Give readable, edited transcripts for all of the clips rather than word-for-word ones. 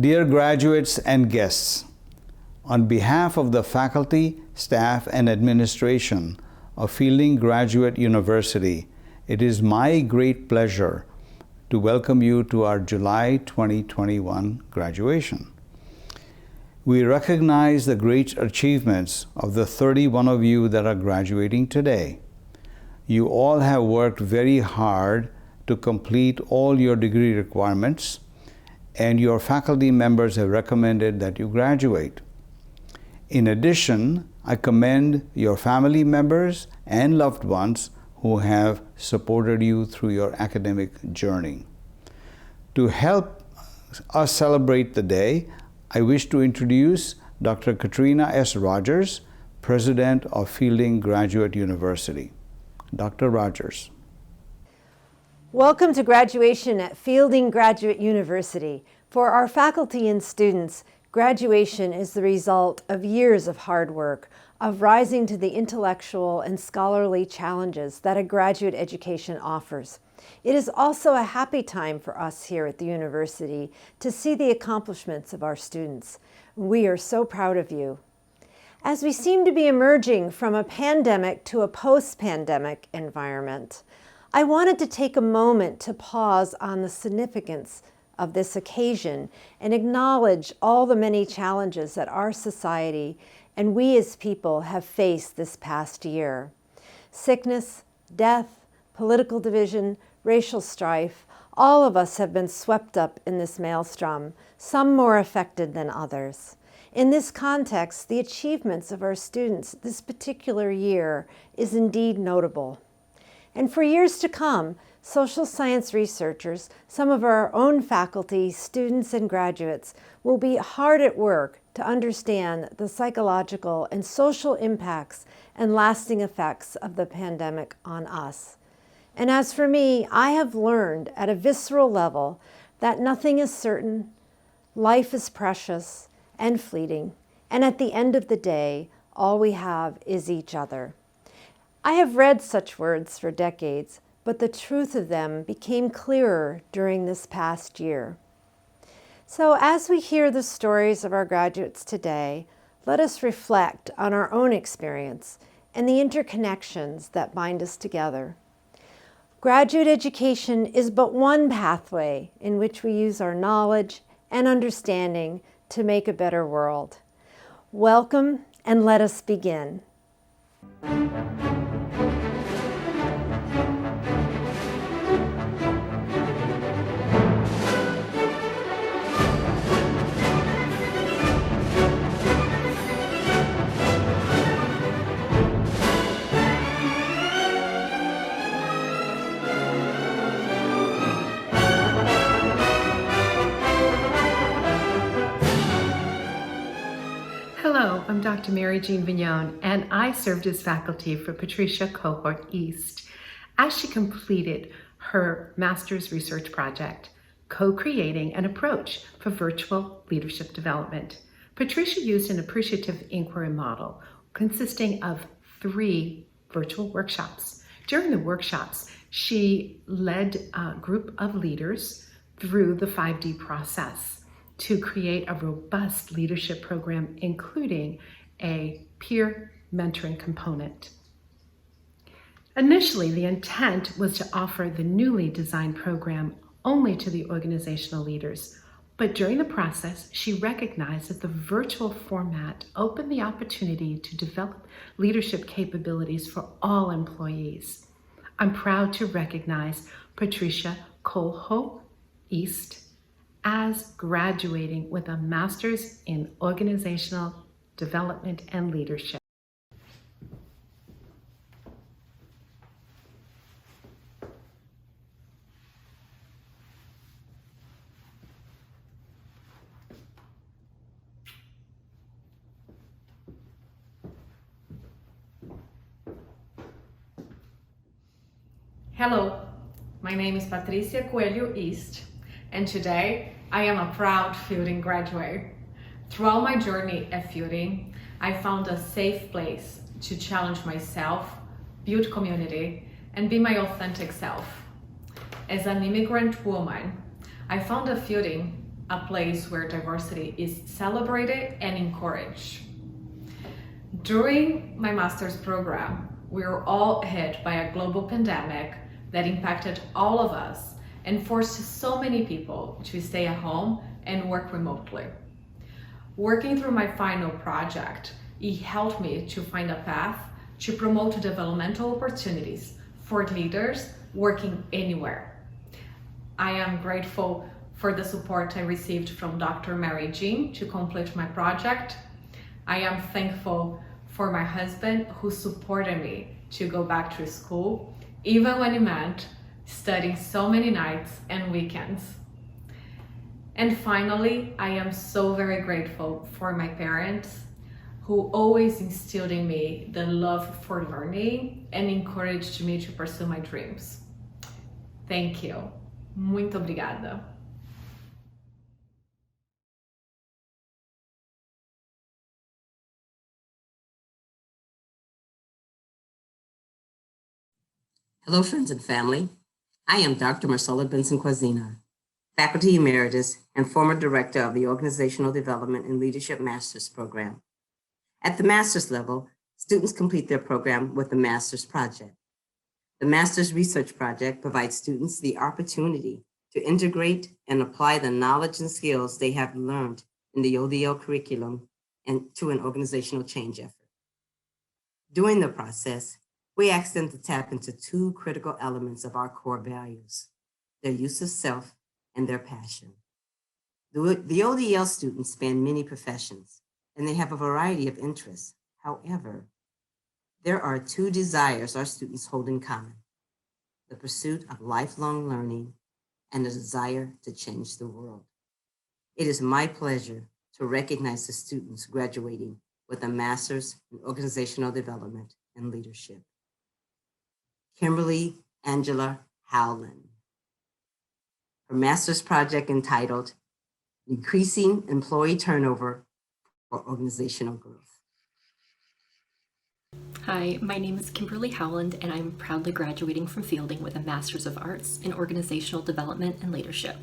Dear graduates and guests, on behalf of the faculty, staff, and administration of Fielding Graduate University, it is my great pleasure to welcome you to our July 2021 graduation. We recognize the great achievements of the 31 of you that are graduating today. You all have worked very hard to complete all your degree requirements, and your faculty members have recommended that you graduate. In addition, I commend your family members and loved ones who have supported you through your academic journey. To help us celebrate the day, I wish to introduce Dr. Katrina S. Rogers, President of Fielding Graduate University. Dr. Rogers. Welcome to graduation at Fielding Graduate University. For our faculty and students, graduation is the result of years of hard work, of rising to the intellectual and scholarly challenges that a graduate education offers. It is also a happy time for us here at the university to see the accomplishments of our students. We are so proud of you. As we seem to be emerging from a pandemic to a post-pandemic environment, I wanted to take a moment to pause on the significance of this occasion and acknowledge all the many challenges that our society and we as people have faced this past year. Sickness, death, political division, racial strife, all of us have been swept up in this maelstrom, some more affected than others. In this context, the achievements of our students this particular year is indeed notable. And for years to come, social science researchers, some of our own faculty, students, and graduates will be hard at work to understand the psychological and social impacts and lasting effects of the pandemic on us. And as for me, I have learned at a visceral level that nothing is certain, life is precious and fleeting, and at the end of the day, all we have is each other. I have read such words for decades, but the truth of them became clearer during this past year. So as we hear the stories of our graduates today, let us reflect on our own experience and the interconnections that bind us together. Graduate education is but one pathway in which we use our knowledge and understanding to make a better world. Welcome, and let us begin. Hello, I'm Dr. Mary Jean Vignon, and I served as faculty for Patricia Cohort East as she completed her master's research project, co-creating an approach for virtual leadership development. Patricia used an appreciative inquiry model consisting of 3 virtual workshops. During the workshops, she led a group of leaders through the 5D process to create a robust leadership program, including a peer mentoring component. Initially, the intent was to offer the newly designed program only to the organizational leaders, but during the process, she recognized that the virtual format opened the opportunity to develop leadership capabilities for all employees. I'm proud to recognize Patricia Cohort East as graduating with a master's in organizational development and leadership. Hello, my name is Patricia Coelho East, and today I am a proud Fielding graduate. Throughout my journey at Fielding, I found a safe place to challenge myself, build community, and be my authentic self. As an immigrant woman, I found at Fielding a place where diversity is celebrated and encouraged. During my master's program, we were all hit by a global pandemic that impacted all of us and forced so many people to stay at home and work remotely. Working through my final project, it helped me to find a path to promote developmental opportunities for leaders working anywhere. I am grateful for the support I received from Dr. Mary Jean to complete my project. I am thankful for my husband who supported me to go back to school, even when it meant studying so many nights and weekends. And finally, I am so very grateful for my parents who always instilled in me the love for learning and encouraged me to pursue my dreams. Thank you. Muito obrigada. Hello, friends and family. I am Dr. Marcella Benson-Quazina, Faculty Emeritus and former Director of the Organizational Development and Leadership Master's Program. At the master's level, students complete their program with the Master's Project. The Master's Research Project provides students the opportunity to integrate and apply the knowledge and skills they have learned in the ODL curriculum and to an organizational change effort. During the process, we ask them to tap into two critical elements of our core values, their use of self and their passion. The ODL students span many professions, and they have a variety of interests. However, there are two desires our students hold in common: the pursuit of lifelong learning and the desire to change the world. It is my pleasure to recognize the students graduating with a Master's in Organizational Development and Leadership. Kimberly Angela Howland. Her master's project entitled Decreasing Employee Turnover for Organizational Growth. Hi, my name is Kimberly Howland, and I'm proudly graduating from Fielding with a Master's of Arts in Organizational Development and Leadership.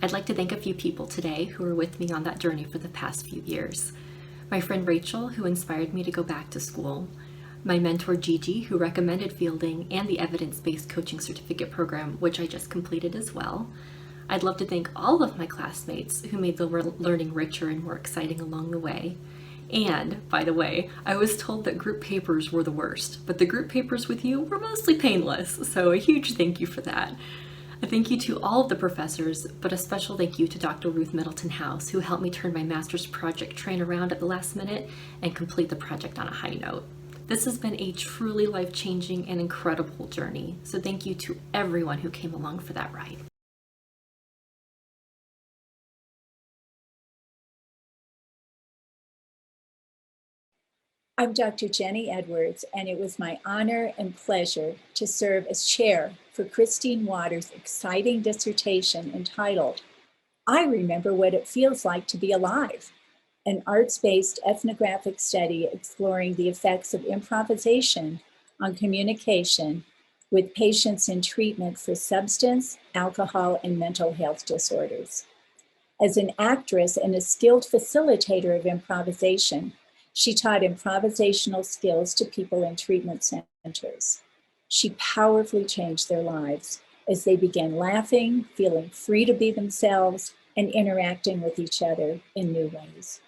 I'd like to thank a few people today who were with me on that journey for the past few years. My friend Rachel, who inspired me to go back to school. My mentor Gigi, who recommended Fielding and the Evidence-Based Coaching Certificate Program, which I just completed as well. I'd love to thank all of my classmates who made the learning richer and more exciting along the way. And, by the way, I was told that group papers were the worst, but the group papers with you were mostly painless, so a huge thank you for that. A thank you to all of the professors, but a special thank you to Dr. Ruth Middleton House, who helped me turn my master's project train around at the last minute and complete the project on a high note. This has been a truly life-changing and incredible journey, so thank you to everyone who came along for that ride. I'm Dr. Jenny Edwards, and it was my honor and pleasure to serve as chair for Christine Waters' exciting dissertation entitled, I Remember What It Feels Like to Be Alive, an arts-based ethnographic study exploring the effects of improvisation on communication with patients in treatment for substance, alcohol, and mental health disorders. As an actress and a skilled facilitator of improvisation, she taught improvisational skills to people in treatment centers. She powerfully changed their lives as they began laughing, feeling free to be themselves, and interacting with each other in new ways.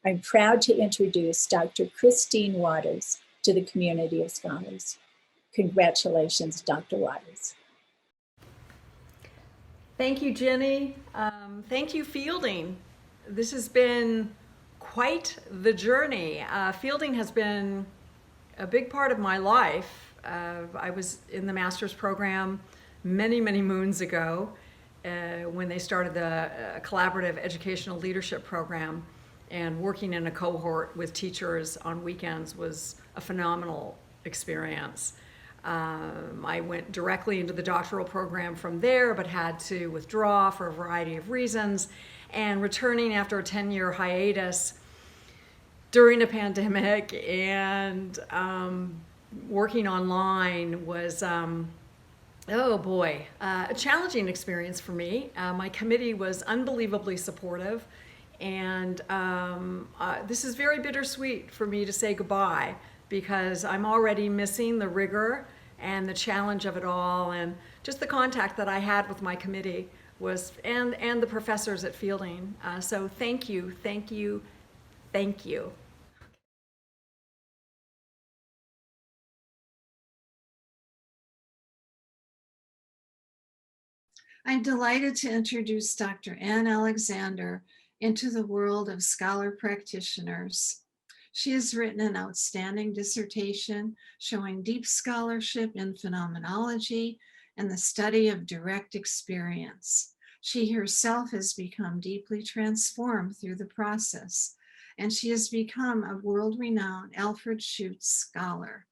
I'm proud to introduce Dr. Christine Waters to the community of scholars. Congratulations, Dr. Waters. Thank you, Jenny. Thank you, Fielding. This has been quite the journey. Fielding has been a big part of my life. I was in the master's program many, many moons ago when they started the collaborative educational leadership program, and working in a cohort with teachers on weekends was a phenomenal experience. I went directly into the doctoral program from there, but had to withdraw for a variety of reasons. And returning after a 10-year hiatus during a pandemic and working online was Oh boy, a challenging experience for me. My committee was unbelievably supportive, and this is very bittersweet for me to say goodbye because I'm already missing the rigor and the challenge of it all, and just the contact that I had with my committee was, and the professors at Fielding. So thank you, thank you, thank you. I'm delighted to introduce Dr. Ann Alexander into the world of scholar practitioners. She has written an outstanding dissertation showing deep scholarship in phenomenology and the study of direct experience. She herself has become deeply transformed through the process, and she has become a world-renowned Alfred Schutz scholar.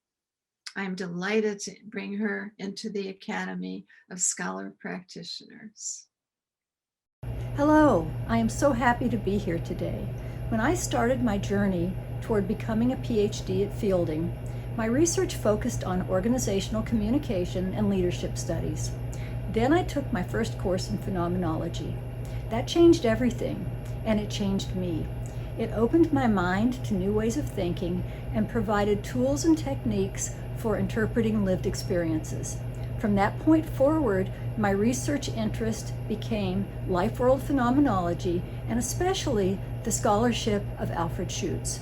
I'm delighted to bring her into the Academy of Scholar Practitioners. Hello, I am so happy to be here today. When I started my journey toward becoming a PhD at Fielding, my research focused on organizational communication and leadership studies. Then I took my first course in phenomenology. That changed everything, and it changed me. It opened my mind to new ways of thinking and provided tools and techniques for interpreting lived experiences. From that point forward, my research interest became life-world phenomenology and especially the scholarship of Alfred Schutz.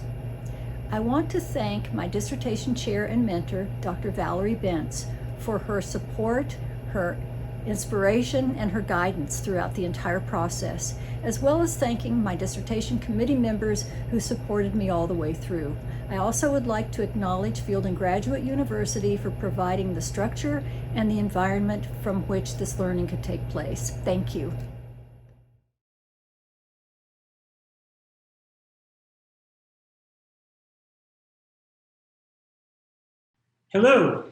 I want to thank my dissertation chair and mentor, Dr. Valerie Bentz, for her support, her inspiration, and her guidance throughout the entire process, as well as thanking my dissertation committee members who supported me all the way through. I also would like to acknowledge Fielding Graduate University for providing the structure and the environment from which this learning could take place. Thank you. Hello,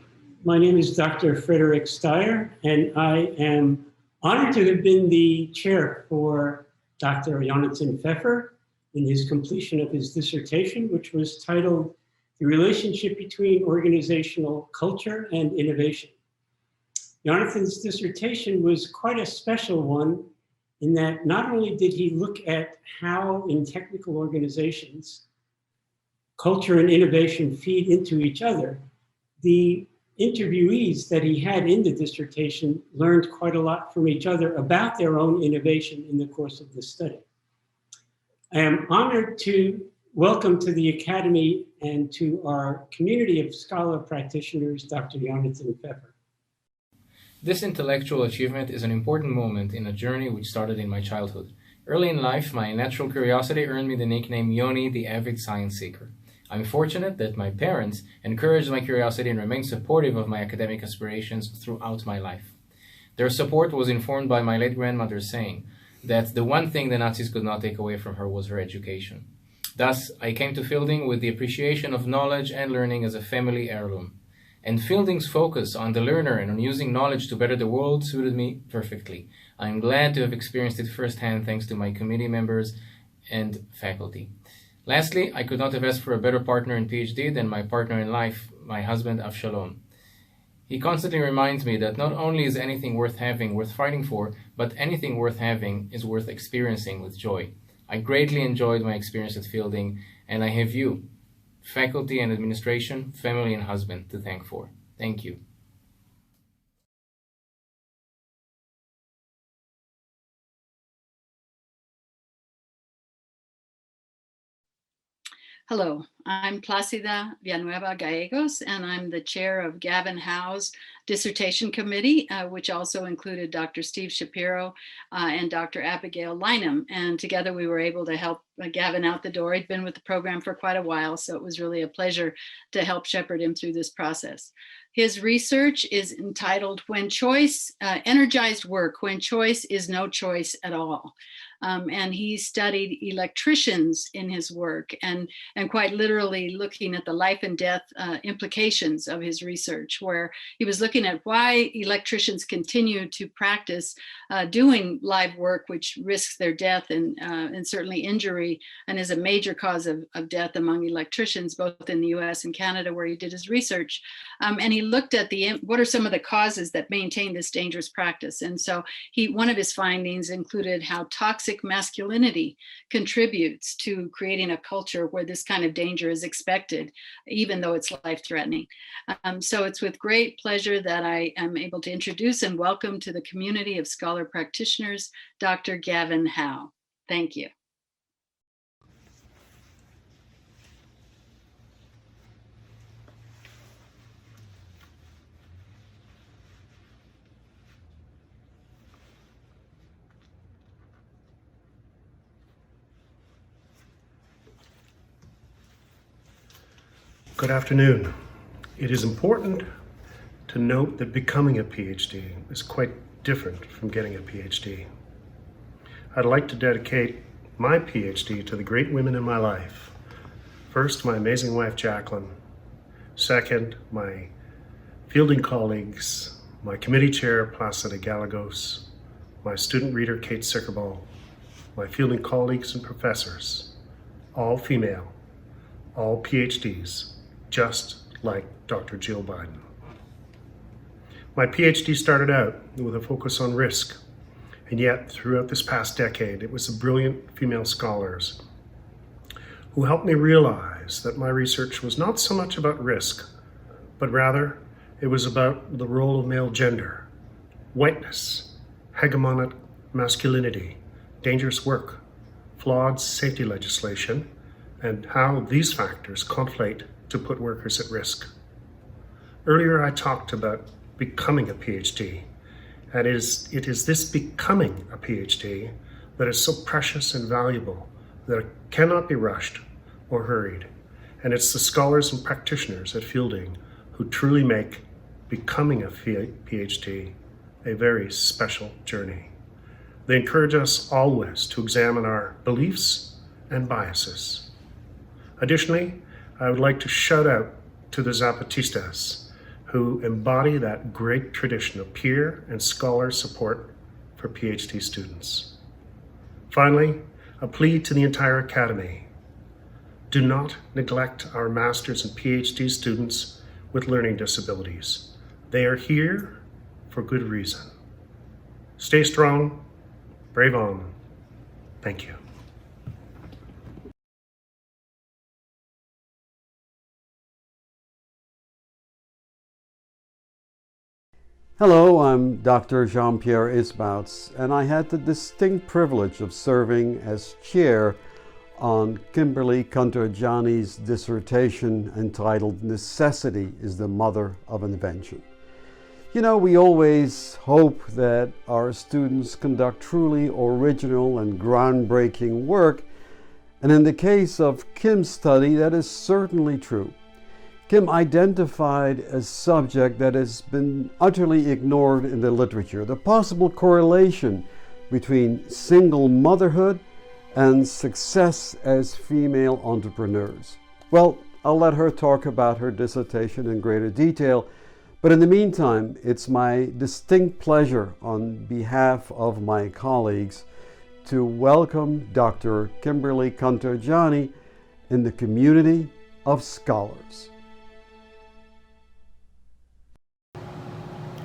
my name is Dr. Frederick Steyer, and I am honored to have been the chair for Dr. Jonathan Pfeffer in his completion of his dissertation, which was titled The Relationship Between Organizational Culture and Innovation. Jonathan's dissertation was quite a special one in that not only did he look at how in technical organizations culture and innovation feed into each other, the interviewees that he had in the dissertation learned quite a lot from each other about their own innovation in the course of the study. I am honored to welcome to the Academy and to our community of scholar practitioners, Dr. Jonathan Pfeffer. This intellectual achievement is an important moment in a journey which started in my childhood. Early in life, my natural curiosity earned me the nickname Yoni, the avid science seeker. I'm fortunate that my parents encouraged my curiosity and remained supportive of my academic aspirations throughout my life. Their support was informed by my late grandmother saying that the one thing the Nazis could not take away from her was her education. Thus, I came to Fielding with the appreciation of knowledge and learning as a family heirloom. And Fielding's focus on the learner and on using knowledge to better the world suited me perfectly. I'm glad to have experienced it firsthand thanks to my committee members and faculty. Lastly, I could not have asked for a better partner in PhD than my partner in life, my husband Avshalom. He constantly reminds me that not only is anything worth having worth fighting for, but anything worth having is worth experiencing with joy. I greatly enjoyed my experience at Fielding, and I have you, faculty and administration, family and husband, to thank for. Thank you. Hello, I'm Placida Villanueva Gallegos, and I'm the chair of Gavin Howe's dissertation committee, which also included Dr. Steve Shapiro and Dr. Abigail Lynham. And together we were able to help Gavin out the door. He'd been with the program for quite a while, so it was really a pleasure to help shepherd him through this process. His research is entitled When Choice, Energized Work, When Choice is No Choice at All. and he studied electricians in his work, and quite literally looking at the life and death implications of his research, where he was looking at why electricians continue to practice doing live work, which risks their death and certainly injury, and is a major cause of death among electricians, both in the US and Canada, where he did his research. And he looked at what are some of the causes that maintain this dangerous practice. And so one of his findings included how toxic masculinity contributes to creating a culture where this kind of danger is expected, even though it's life-threatening. So it's with great pleasure that I am able to introduce and welcome to the community of scholar practitioners, Dr. Gavin Howe. Thank you. Good afternoon. It is important to note that becoming a PhD is quite different from getting a PhD. I'd like to dedicate my PhD to the great women in my life. First, my amazing wife, Jacqueline. Second, my fielding colleagues, my committee chair, Placida Gallegos, my student reader, Kate Sickerball, my fielding colleagues and professors, all female, all PhDs, just like Dr. Jill Biden. My PhD started out with a focus on risk, and yet throughout this past decade, it was the brilliant female scholars who helped me realize that my research was not so much about risk, but rather it was about the role of male gender, whiteness, hegemonic masculinity, dangerous work, flawed safety legislation, and how these factors conflate to put workers at risk. Earlier, I talked about becoming a PhD, and it is this becoming a PhD that is so precious and valuable that it cannot be rushed or hurried. And it's the scholars and practitioners at Fielding who truly make becoming a PhD a very special journey. They encourage us always to examine our beliefs and biases. Additionally, I would like to shout out to the Zapatistas, who embody that great tradition of peer and scholar support for PhD students. Finally, a plea to the entire Academy. Do not neglect our master's and PhD students with learning disabilities. They are here for good reason. Stay strong, brave on. Thank you. Hello, I'm Dr. Jean-Pierre Isbouts, and I had the distinct privilege of serving as chair on Kimberly Kantorjani's dissertation entitled "Necessity is the Mother of Invention." You know, we always hope that our students conduct truly original and groundbreaking work, and in the case of Kim's study, that is certainly true. Kim identified a subject that has been utterly ignored in the literature, the possible correlation between single motherhood and success as female entrepreneurs. Well, I'll let her talk about her dissertation in greater detail, but in the meantime, it's my distinct pleasure on behalf of my colleagues to welcome Dr. Kimberly Kantorjani in the community of scholars.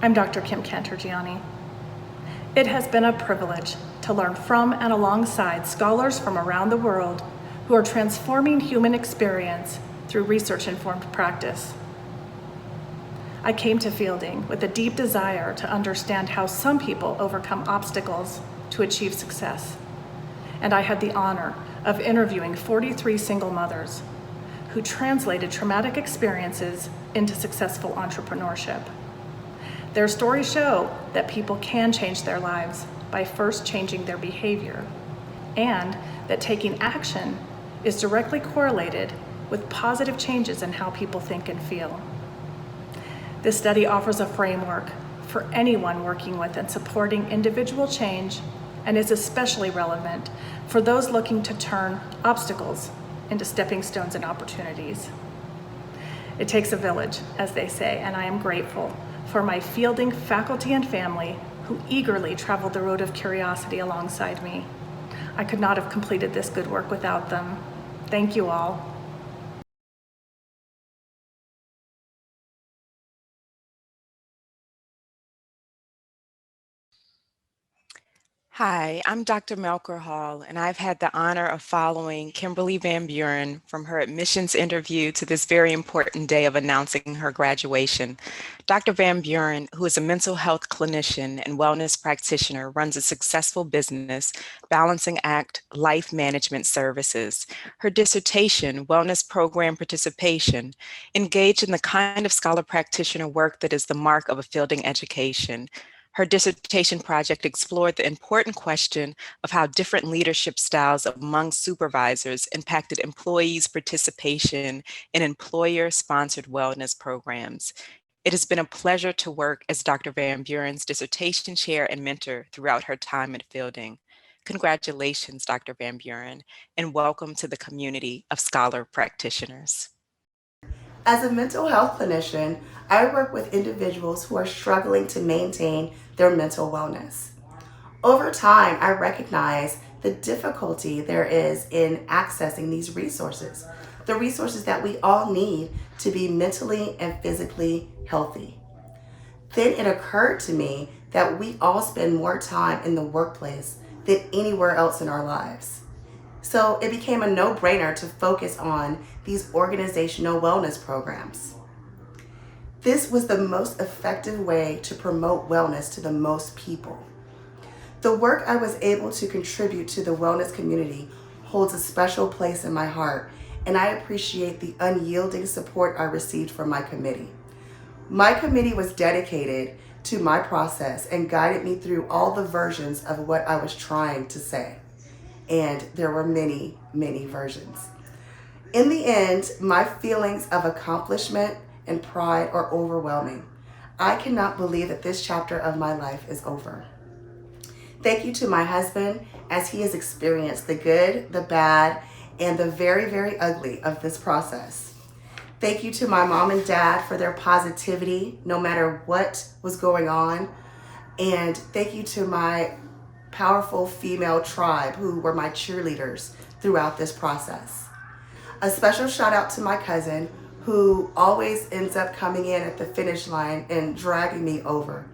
I'm Dr. Kim Kantorjani. It has been a privilege to learn from and alongside scholars from around the world who are transforming human experience through research-informed practice. I came to Fielding with a deep desire to understand how some people overcome obstacles to achieve success. And I had the honor of interviewing 43 single mothers who translated traumatic experiences into successful entrepreneurship. Their stories show that people can change their lives by first changing their behavior, and that taking action is directly correlated with positive changes in how people think and feel. This study offers a framework for anyone working with and supporting individual change and is especially relevant for those looking to turn obstacles into stepping stones and opportunities. It takes a village, as they say, and I am grateful for my Fielding faculty and family who eagerly traveled the road of curiosity alongside me. I could not have completed this good work without them. Thank you all. Hi, I'm Dr. Melker Hall, and I've had the honor of following Kimberly Van Buren from her admissions interview to this very important day of announcing her graduation. Dr. Van Buren, who is a mental health clinician and wellness practitioner, runs a successful business, Balancing Act Life Management Services. Her dissertation, Wellness Program Participation, engaged in the kind of scholar practitioner work that is the mark of a Fielding education. Her dissertation project explored the important question of how different leadership styles among supervisors impacted employees' participation in employer-sponsored wellness programs. It has been a pleasure to work as Dr. Van Buren's dissertation chair and mentor throughout her time at Fielding. Congratulations, Dr. Van Buren, and welcome to the community of scholar practitioners. As a mental health clinician, I work with individuals who are struggling to maintain their mental wellness. Over time, I recognize the difficulty there is in accessing these resources, the resources that we all need to be mentally and physically healthy. Then it occurred to me that we all spend more time in the workplace than anywhere else in our lives. So it became a no-brainer to focus on these organizational wellness programs. This was the most effective way to promote wellness to the most people. The work I was able to contribute to the wellness community holds a special place in my heart, and I appreciate the unyielding support I received from my committee. My committee was dedicated to my process and guided me through all the versions of what I was trying to say. And there were many, many versions. In the end, my feelings of accomplishment and pride are overwhelming. I cannot believe that this chapter of my life is over. Thank you to my husband, as he has experienced the good, the bad, and the very, very ugly of this process. Thank you to my mom and dad for their positivity, no matter what was going on. And thank you to my powerful female tribe who were my cheerleaders throughout this process. A special shout out to my cousin who always ends up coming in at the finish line and dragging me over.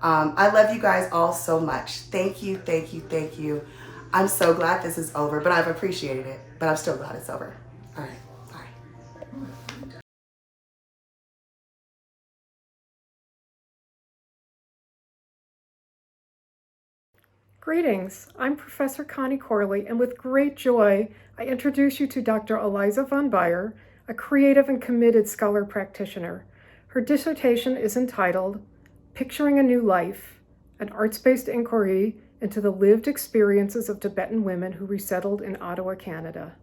I love you guys all so much. Thank you, thank you, thank you. I'm so glad this is over, but I've appreciated it, but I'm still glad it's over. All right. Greetings, I'm Professor Connie Corley, and with great joy, I introduce you to Dr. Eliza von Baer, a creative and committed scholar practitioner. Her dissertation is entitled Picturing a New Life, an arts-based inquiry into the lived experiences of Tibetan women who resettled in Ottawa, Canada.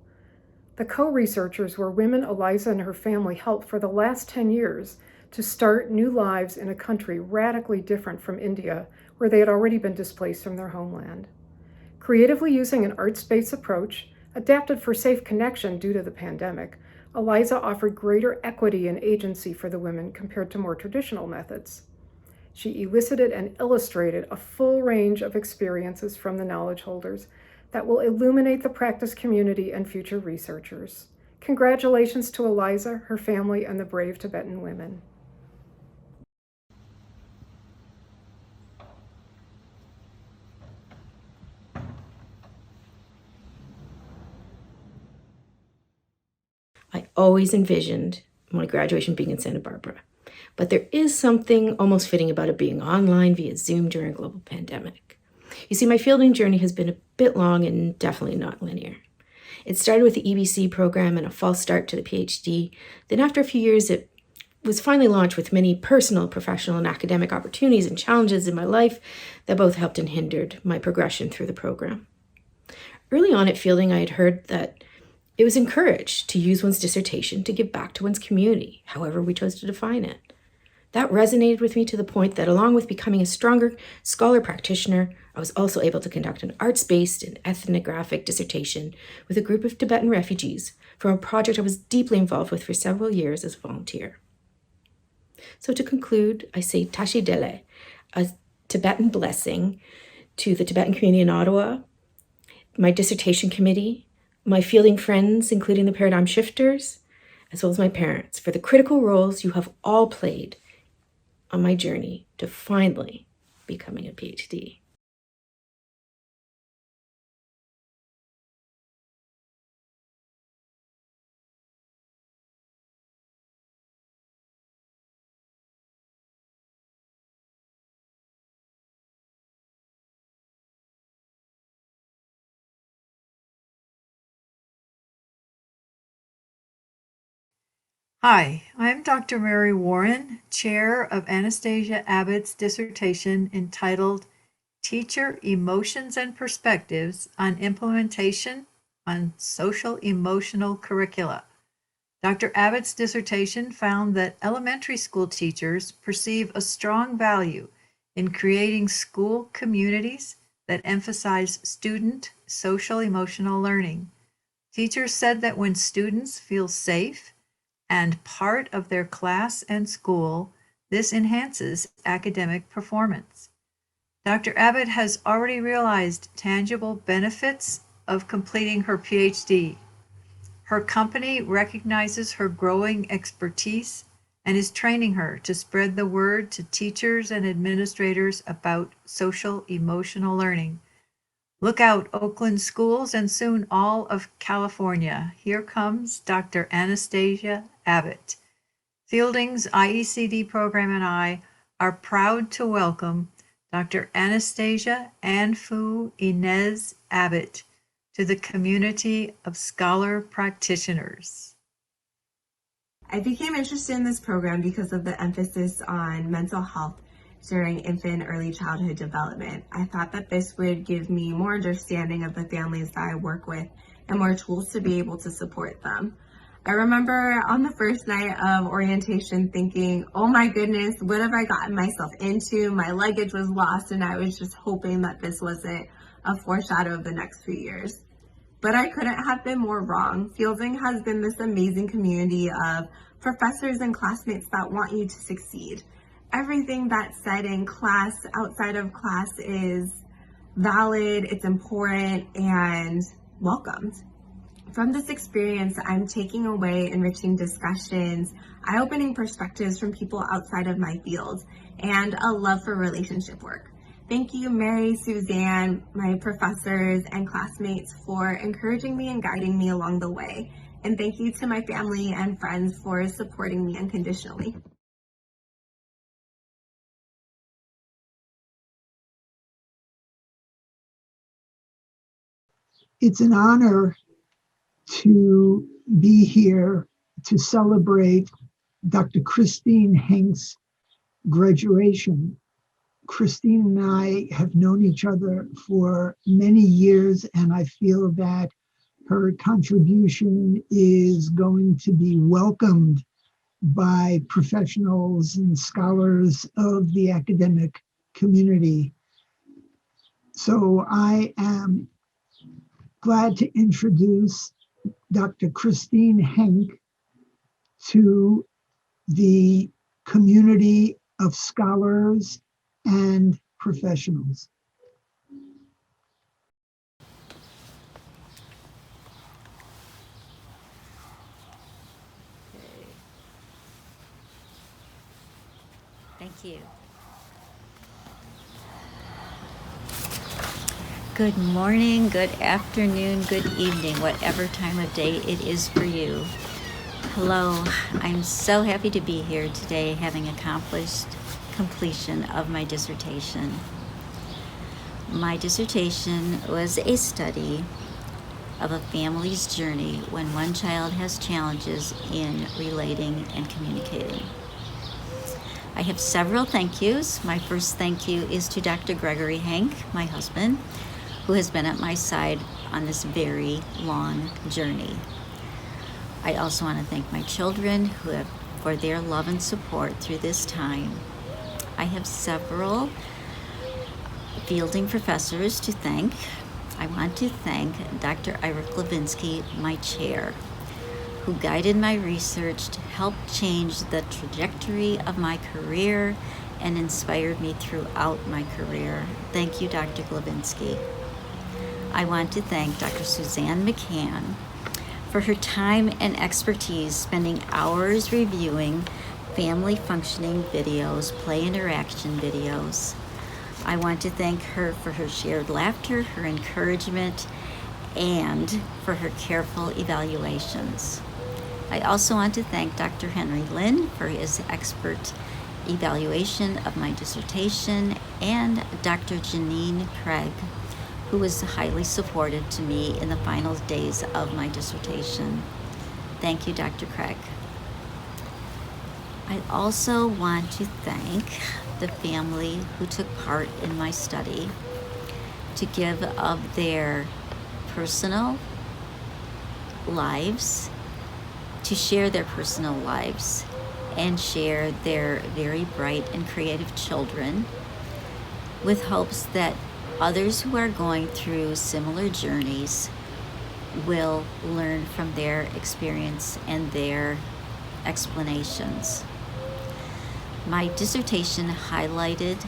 The co-researchers were women Eliza and her family helped for the last 10 years to start new lives in a country radically different from India, where they had already been displaced from their homeland. Creatively using an arts-based approach, adapted for safe connection due to the pandemic, Eliza offered greater equity and agency for the women compared to more traditional methods. She elicited and illustrated a full range of experiences from the knowledge holders that will illuminate the practice community and future researchers. Congratulations to Eliza, her family, and the brave Tibetan women. I always envisioned my graduation being in Santa Barbara, but there is something almost fitting about it being online via Zoom during a global pandemic. You see, my Fielding journey has been a bit long and definitely not linear. It started with the EBC program and a false start to the PhD. Then after a few years, it was finally launched with many personal, professional, and academic opportunities and challenges in my life that both helped and hindered my progression through the program. Early on at Fielding, I had heard that it was encouraged to use one's dissertation to give back to one's community, however we chose to define it. That resonated with me to the point that along with becoming a stronger scholar practitioner, I was also able to conduct an arts-based and ethnographic dissertation with a group of Tibetan refugees from a project I was deeply involved with for several years as a volunteer. So to conclude, I say Tashi Dele, a Tibetan blessing to the Tibetan community in Ottawa, my dissertation committee, my fielding friends, including the paradigm shifters, as well as my parents, for the critical roles you have all played on my journey to finally becoming a PhD. Hi, I'm Dr. Mary Warren, Chair of Anastasia Abbott's dissertation entitled Teacher Emotions and Perspectives on Implementation on Social Emotional Curricula. Dr. Abbott's dissertation found that elementary school teachers perceive a strong value in creating school communities that emphasize student social emotional learning. Teachers said that when students feel safe and part of their class and school, this enhances academic performance. Dr. Abbott has already realized tangible benefits of completing her PhD. Her company recognizes her growing expertise and is training her to spread the word to teachers and administrators about social emotional learning. Look out, Oakland schools, and soon all of California. Here comes Dr. Anastasia Abbott. Fielding's IECD program and I are proud to welcome Dr. Anastasia Anfu Inez Abbott to the community of scholar practitioners. I became interested in this program because of the emphasis on mental health during infant and early childhood development. I thought that this would give me more understanding of the families that I work with and more tools to be able to support them. I remember on the first night of orientation thinking, oh my goodness, what have I gotten myself into? My luggage was lost and I was just hoping that this wasn't a foreshadow of the next few years. But I couldn't have been more wrong. Fielding has been this amazing community of professors and classmates that want you to succeed. Everything that's said in class, outside of class, is valid, it's important, and welcomed. From this experience, I'm taking away enriching discussions, eye-opening perspectives from people outside of my field, and a love for relationship work. Thank you, Mary, Suzanne, my professors, and classmates for encouraging me and guiding me along the way. And thank you to my family and friends for supporting me unconditionally. It's an honor to be here to celebrate Dr. Christine Henk's graduation. Christine and I have known each other for many years, and I feel that her contribution is going to be welcomed by professionals and scholars of the academic community. So I am glad to introduce Dr. Christine Henk to the community of scholars and professionals. Thank you. Good morning, good afternoon, good evening, whatever time of day it is for you. Hello, I'm so happy to be here today, having accomplished completion of my dissertation. My dissertation was a study of a family's journey when one child has challenges in relating and communicating. I have several thank yous. My first thank you is to Dr. Gregory Henk, my husband, who has been at my side on this very long journey. I also want to thank my children who have for their love and support through this time. I have several Fielding professors to thank. I want to thank Dr. Eric Levinsky, my chair, who guided my research to help change the trajectory of my career and inspired me throughout my career. Thank you, Dr. Levinsky. I want to thank Dr. Suzanne McCann for her time and expertise, spending hours reviewing family functioning videos, play interaction videos. I want to thank her for her shared laughter, her encouragement, and for her careful evaluations. I also want to thank Dr. Henry Lin for his expert evaluation of my dissertation, and Dr. Janine Craig, who was highly supportive to me in the final days of my dissertation. Thank you, Dr. Craig. I also want to thank the family who took part in my study to give of their personal lives, to share their personal lives and share their very bright and creative children, with hopes that others who are going through similar journeys will learn from their experience and their explanations. My dissertation highlighted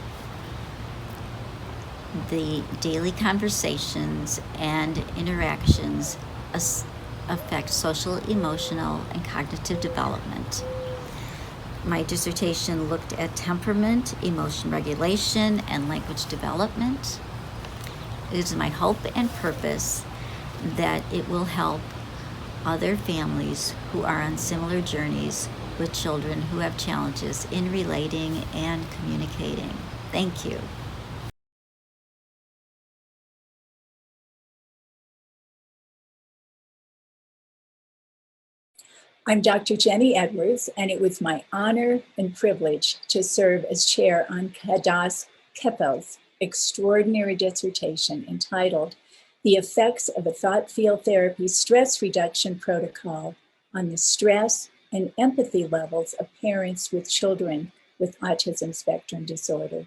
the daily conversations and interactions affect social, emotional, and cognitive development. My dissertation looked at temperament, emotion regulation, and language development. It is my hope and purpose that it will help other families who are on similar journeys with children who have challenges in relating and communicating. Thank you. I'm Dr. Jenny Edwards, and it was my honor and privilege to serve as chair on Hadass Keppel's extraordinary dissertation entitled The Effects of a Thought Field Therapy Stress Reduction Protocol on the Stress and Empathy Levels of Parents with Children with Autism Spectrum Disorder.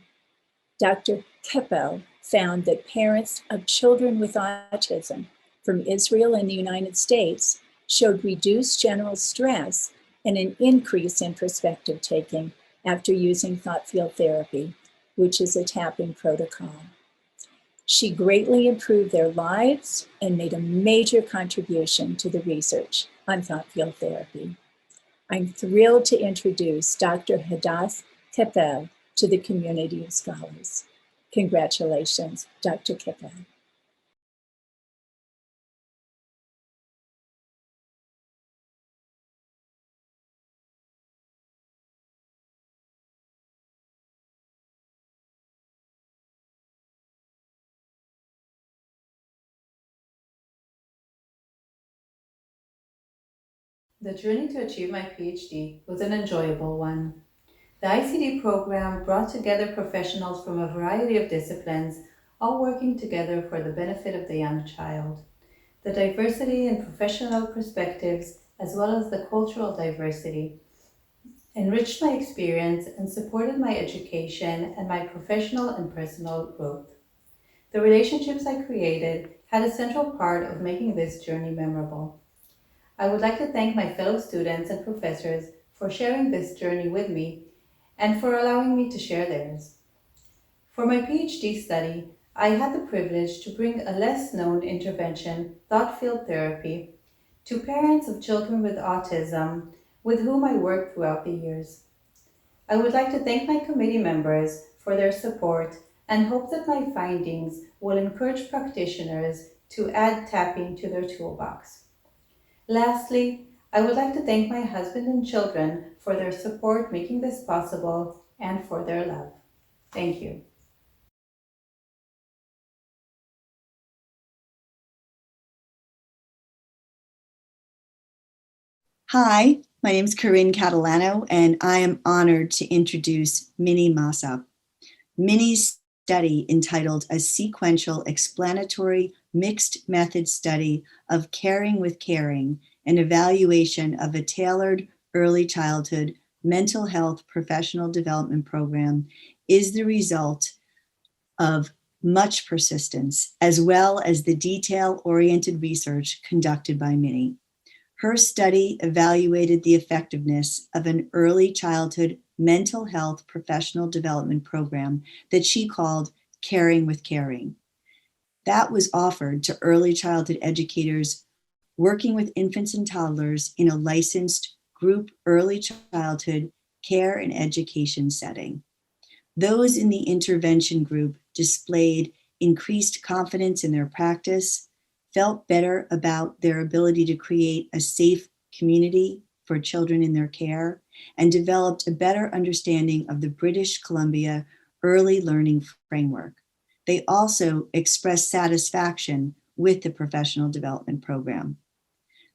Dr. Keppel found that parents of children with autism from Israel and the United States showed reduced general stress and an increase in perspective taking after using thought field therapy, which is a tapping protocol. She greatly improved their lives and made a major contribution to the research on thought field therapy. I'm thrilled to introduce Dr. Hadass Keppel to the community of scholars. Congratulations, Dr. Keppel. The journey to achieve my PhD was an enjoyable one. The ICD program brought together professionals from a variety of disciplines, all working together for the benefit of the young child. The diversity in professional perspectives, as well as the cultural diversity, enriched my experience and supported my education and my professional and personal growth. The relationships I created had a central part of making this journey memorable. I would like to thank my fellow students and professors for sharing this journey with me and for allowing me to share theirs. For my PhD study, I had the privilege to bring a less known intervention, thought field therapy, to parents of children with autism with whom I worked throughout the years. I would like to thank my committee members for their support and hope that my findings will encourage practitioners to add tapping to their toolbox. Lastly, I would like to thank my husband and children for their support making this possible and for their love. Thank you. Hi, my name is Corinne Catalano, and I am honored to introduce Minnie Massa. Minnie's study, entitled A Sequential Explanatory Mixed Method Study of Caring with Caring, an evaluation of a tailored early childhood mental health professional development program is the result of much persistence, as well as the detail-oriented research conducted by Minnie. Her study evaluated the effectiveness of an early childhood mental health professional development program that she called Caring with Caring. That was offered to early childhood educators working with infants and toddlers in a licensed group early childhood care and education setting. Those in the intervention group displayed increased confidence in their practice, felt better about their ability to create a safe community for children in their care, and developed a better understanding of the British Columbia Early Learning Framework. They also expressed satisfaction with the professional development program.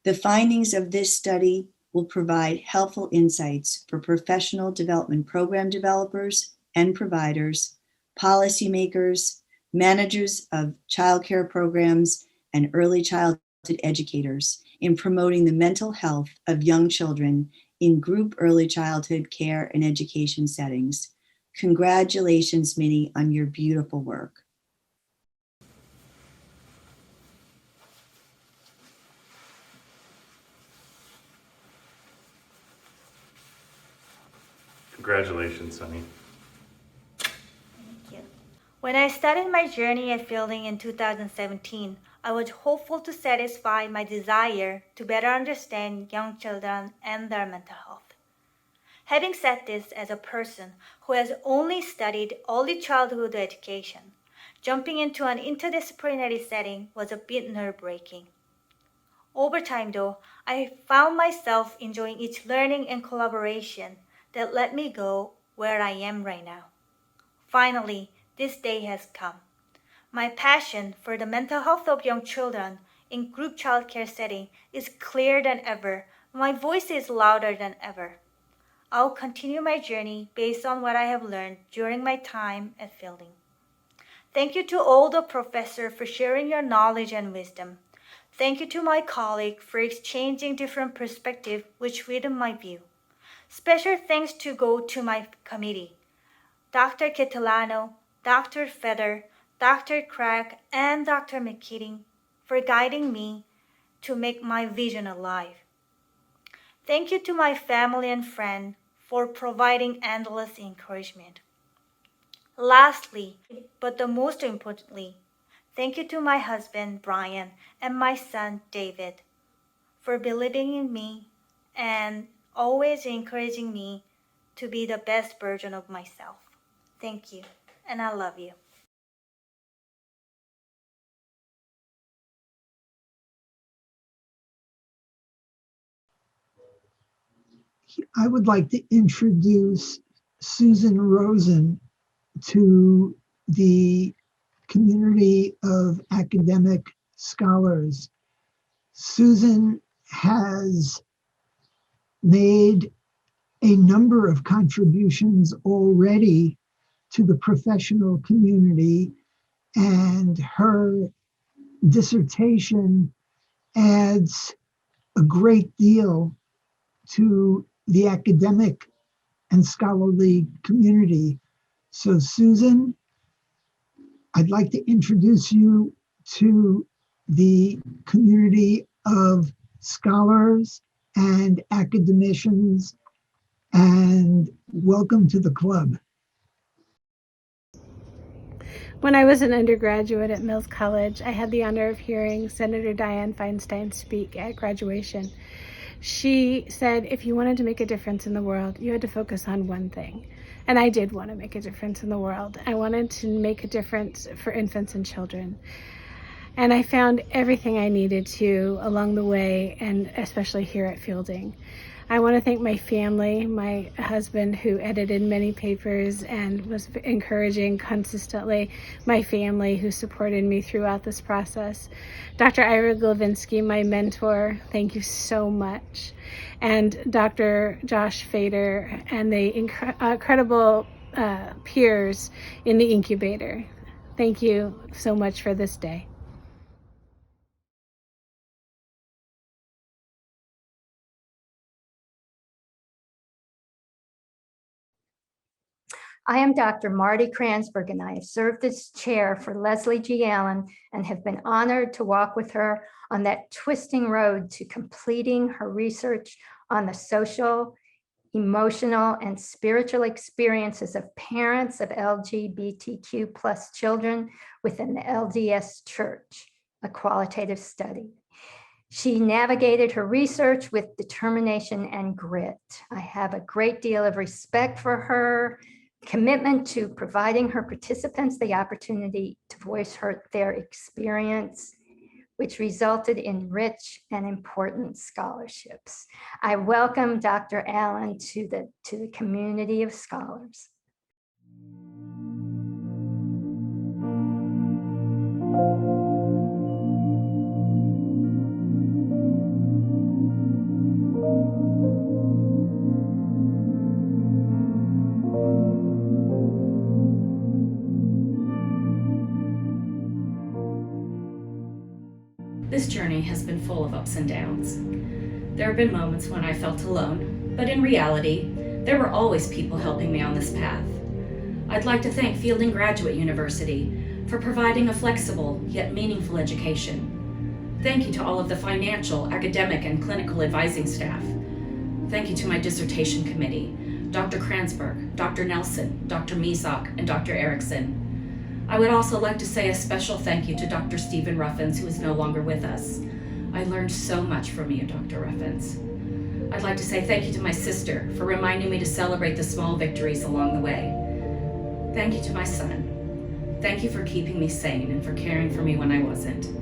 The findings of this study will provide helpful insights for professional development program developers and providers, policymakers, managers of childcare programs, and early childhood educators in promoting the mental health of young children in group early childhood care and education settings. Congratulations, Minnie, on your beautiful work. Congratulations, Sunny. When I started my journey at Fielding in 2017, I was hopeful to satisfy my desire to better understand young children and their mental health. Having said this as a person who has only studied early childhood education, jumping into an interdisciplinary setting was a bit nerve-wracking. Over time, though, I found myself enjoying each learning and collaboration that let me go where I am right now. Finally, this day has come. My passion for the mental health of young children in group childcare setting is clearer than ever. My voice is louder than ever. I'll continue my journey based on what I have learned during my time at Fielding. Thank you to all the professors for sharing your knowledge and wisdom. Thank you to my colleague for exchanging different perspectives which widen my view. Special thanks to go to my committee, Dr. Catalano, Dr. Feather, Dr. Craig, and Dr. McKeating for guiding me to make my vision alive. Thank you to my family and friends for providing endless encouragement. Lastly, but the most importantly, thank you to my husband, Brian, and my son, David, for believing in me and always encouraging me to be the best version of myself. Thank you, and I love you. I would like to introduce Susan Rosen to the community of academic scholars. Susan has made a number of contributions already to the professional community, and her dissertation adds a great deal to the academic and scholarly community. So Susan, I'd like to introduce you to the community of scholars and academicians, and welcome to the club. When I was an undergraduate at Mills College, I had the honor of hearing Senator Dianne Feinstein speak at graduation. She said, if you wanted to make a difference in the world, you had to focus on one thing. And I did want to make a difference in the world. I wanted to make a difference for infants and children. And I found everything I needed to along the way, and especially here at Fielding. I want to thank my family, my husband who edited many papers and was encouraging consistently, my family who supported me throughout this process. Dr. Ira Glavinsky, my mentor, thank you so much. And Dr. Josh Fader and the incredible peers in the incubator. Thank you so much for this day. I am Dr. Marty Kransberg, and I have served as chair for Leslie G. Allen and have been honored to walk with her on that twisting road to completing her research on the social, emotional, and spiritual experiences of parents of LGBTQ plus children within the LDS Church, a qualitative study. She navigated her research with determination and grit. I have a great deal of respect for her commitment to providing her participants the opportunity to voice their experience, which resulted in rich and important scholarships. I welcome Dr. Allen to the community of scholars. This journey has been full of ups and downs. There have been moments when I felt alone, but in reality, there were always people helping me on this path. I'd like to thank Fielding Graduate University for providing a flexible yet meaningful education. Thank you to all of the financial, academic, and clinical advising staff. Thank you to my dissertation committee, Dr. Kransberg, Dr. Nelson, Dr. Mizok, and Dr. Erickson. I would also like to say a special thank you to Dr. Stephen Ruffins, who is no longer with us. I learned so much from you, Dr. Ruffins. I'd like to say thank you to my sister for reminding me to celebrate the small victories along the way. Thank you to my son. Thank you for keeping me sane and for caring for me when I wasn't.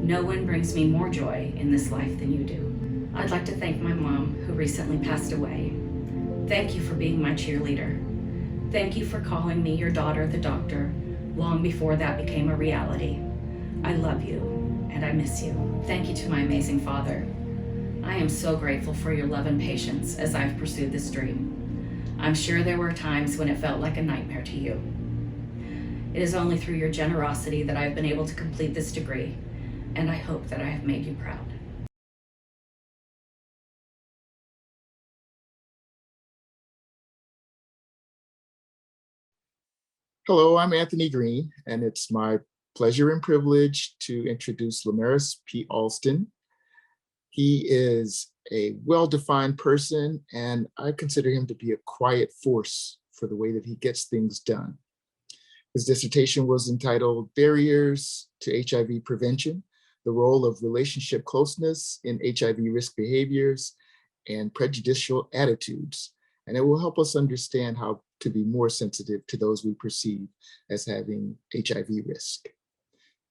No one brings me more joy in this life than you do. I'd like to thank my mom, who recently passed away. Thank you for being my cheerleader. Thank you for calling me your daughter, the doctor, long before that became a reality. I love you, and I miss you. Thank you to my amazing father. I am so grateful for your love and patience as I've pursued this dream. I'm sure there were times when it felt like a nightmare to you. It is only through your generosity that I've been able to complete this degree, and I hope that I have made you proud. Hello, I'm Anthony Green, and it's my pleasure and privilege to introduce Lamaris P. Alston. He is a well-defined person, and I consider him to be a quiet force for the way that he gets things done. His dissertation was entitled Barriers to HIV Prevention, the Role of Relationship Closeness in HIV Risk Behaviors and Prejudicial Attitudes. And it will help us understand how to be more sensitive to those we perceive as having HIV risk.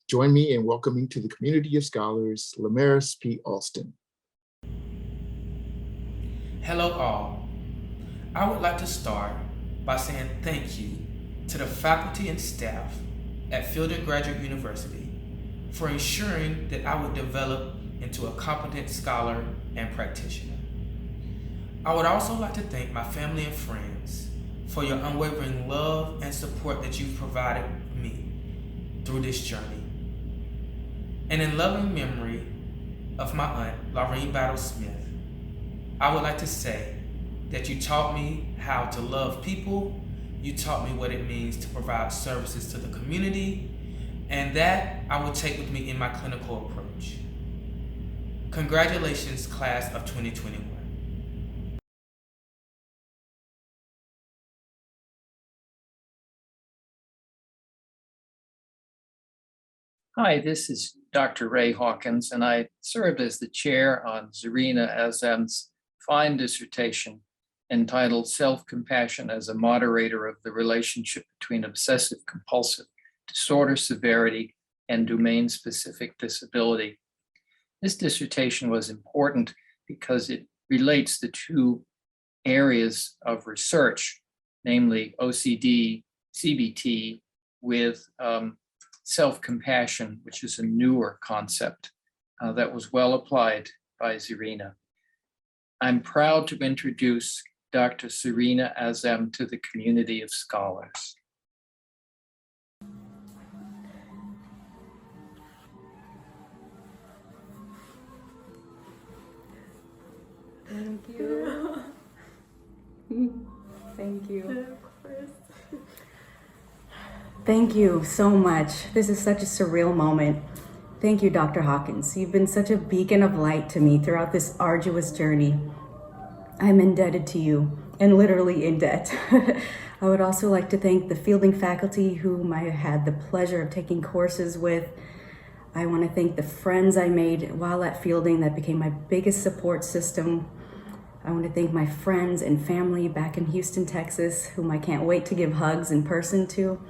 Join me in welcoming to the community of scholars, Lamaris P. Alston. Hello all. I would like to start by saying thank you to the faculty and staff at Fielding Graduate University for ensuring that I would develop into a competent scholar and practitioner. I would also like to thank my family and friends for your unwavering love and support that you've provided me through this journey. And in loving memory of my aunt, Laureen Battle Smith, I would like to say that you taught me how to love people, you taught me what it means to provide services to the community, and that I will take with me in my clinical approach. Congratulations, class of 2021. Hi, this is Dr. Ray Hawkins, and I served as the chair on Zarina Azam's fine dissertation entitled Self-Compassion as a Moderator of the Relationship Between Obsessive-Compulsive Disorder Severity and Domain-Specific Disability. This dissertation was important because it relates the two areas of research, namely OCD, CBT, with self-compassion, which is a newer concept that was well applied by Zarina. I'm proud to introduce Dr. Zarina Azam to the community of scholars. Thank you. Thank you. Of course. Thank you so much. This is such a surreal moment. Thank you, Dr. Hawkins. You've been such a beacon of light to me throughout this arduous journey. I'm indebted to you, and literally in debt. I would also like to thank the Fielding faculty whom I had the pleasure of taking courses with. I want to thank the friends I made while at Fielding that became my biggest support system. I want to thank my friends and family back in Houston, Texas, whom I can't wait to give hugs in person to.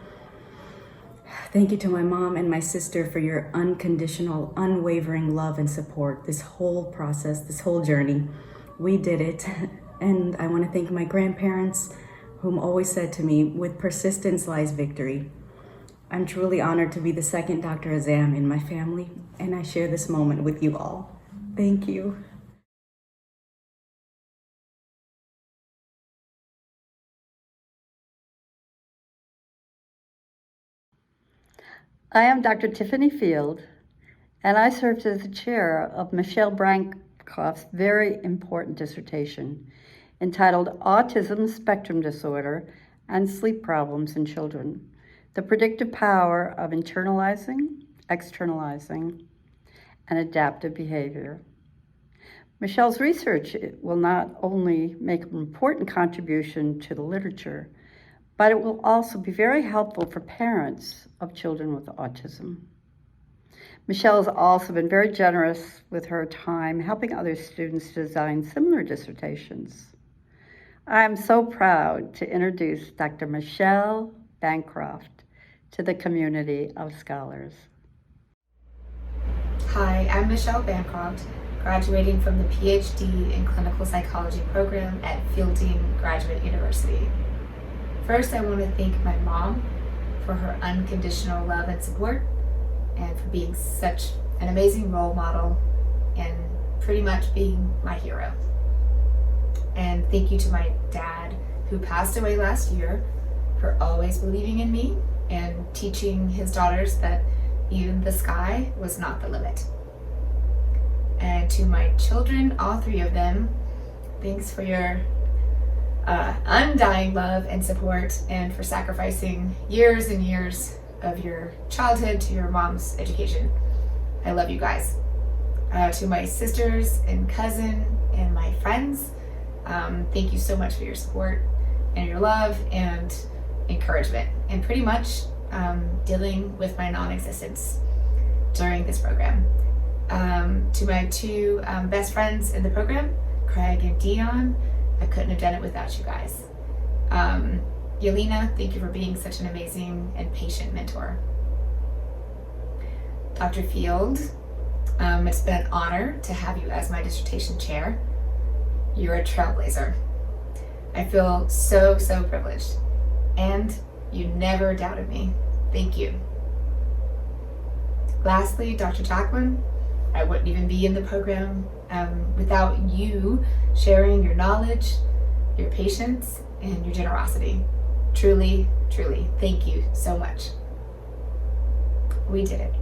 Thank you to my mom and my sister for your unconditional, unwavering love and support this whole process, this whole journey. We did it. And I want to thank my grandparents, whom always said to me, with persistence lies victory. I'm truly honored to be the second Dr. Azam in my family, and I share this moment with you all. Thank you. I am Dr. Tiffany Field, and I served as the chair of Michelle Brancroft's very important dissertation entitled Autism Spectrum Disorder and Sleep Problems in Children: The Predictive Power of Internalizing, Externalizing, and Adaptive Behavior. Michelle's research will not only make an important contribution to the literature, but it will also be very helpful for parents of children with autism. Michelle has also been very generous with her time, helping other students design similar dissertations. I am so proud to introduce Dr. Michelle Bancroft to the community of scholars. Hi, I'm Michelle Bancroft, graduating from the PhD in Clinical Psychology program at Fielding Graduate University. First, I want to thank my mom for her unconditional love and support, and for being such an amazing role model and pretty much being my hero. And thank you to my dad, who passed away last year, for always believing in me and teaching his daughters that even the sky was not the limit. And to my children, all three of them, thanks for your undying love and support, and for sacrificing years and years of your childhood to your mom's education. I love you guys. To my sisters and cousin and my friends, thank you so much for your support and your love and encouragement, and pretty much dealing with my non-existence during this program. To my two best friends in the program, Craig and Dion, I couldn't have done it without you guys. Yelena, thank you for being such an amazing and patient mentor. Dr. Field, it's been an honor to have you as my dissertation chair. You're a trailblazer. I feel so, so privileged. And you never doubted me. Thank you. Lastly, Dr. Jacqueline, I wouldn't even be in the program without you sharing your knowledge, your patience, and your generosity. Truly, truly, thank you so much. We did it.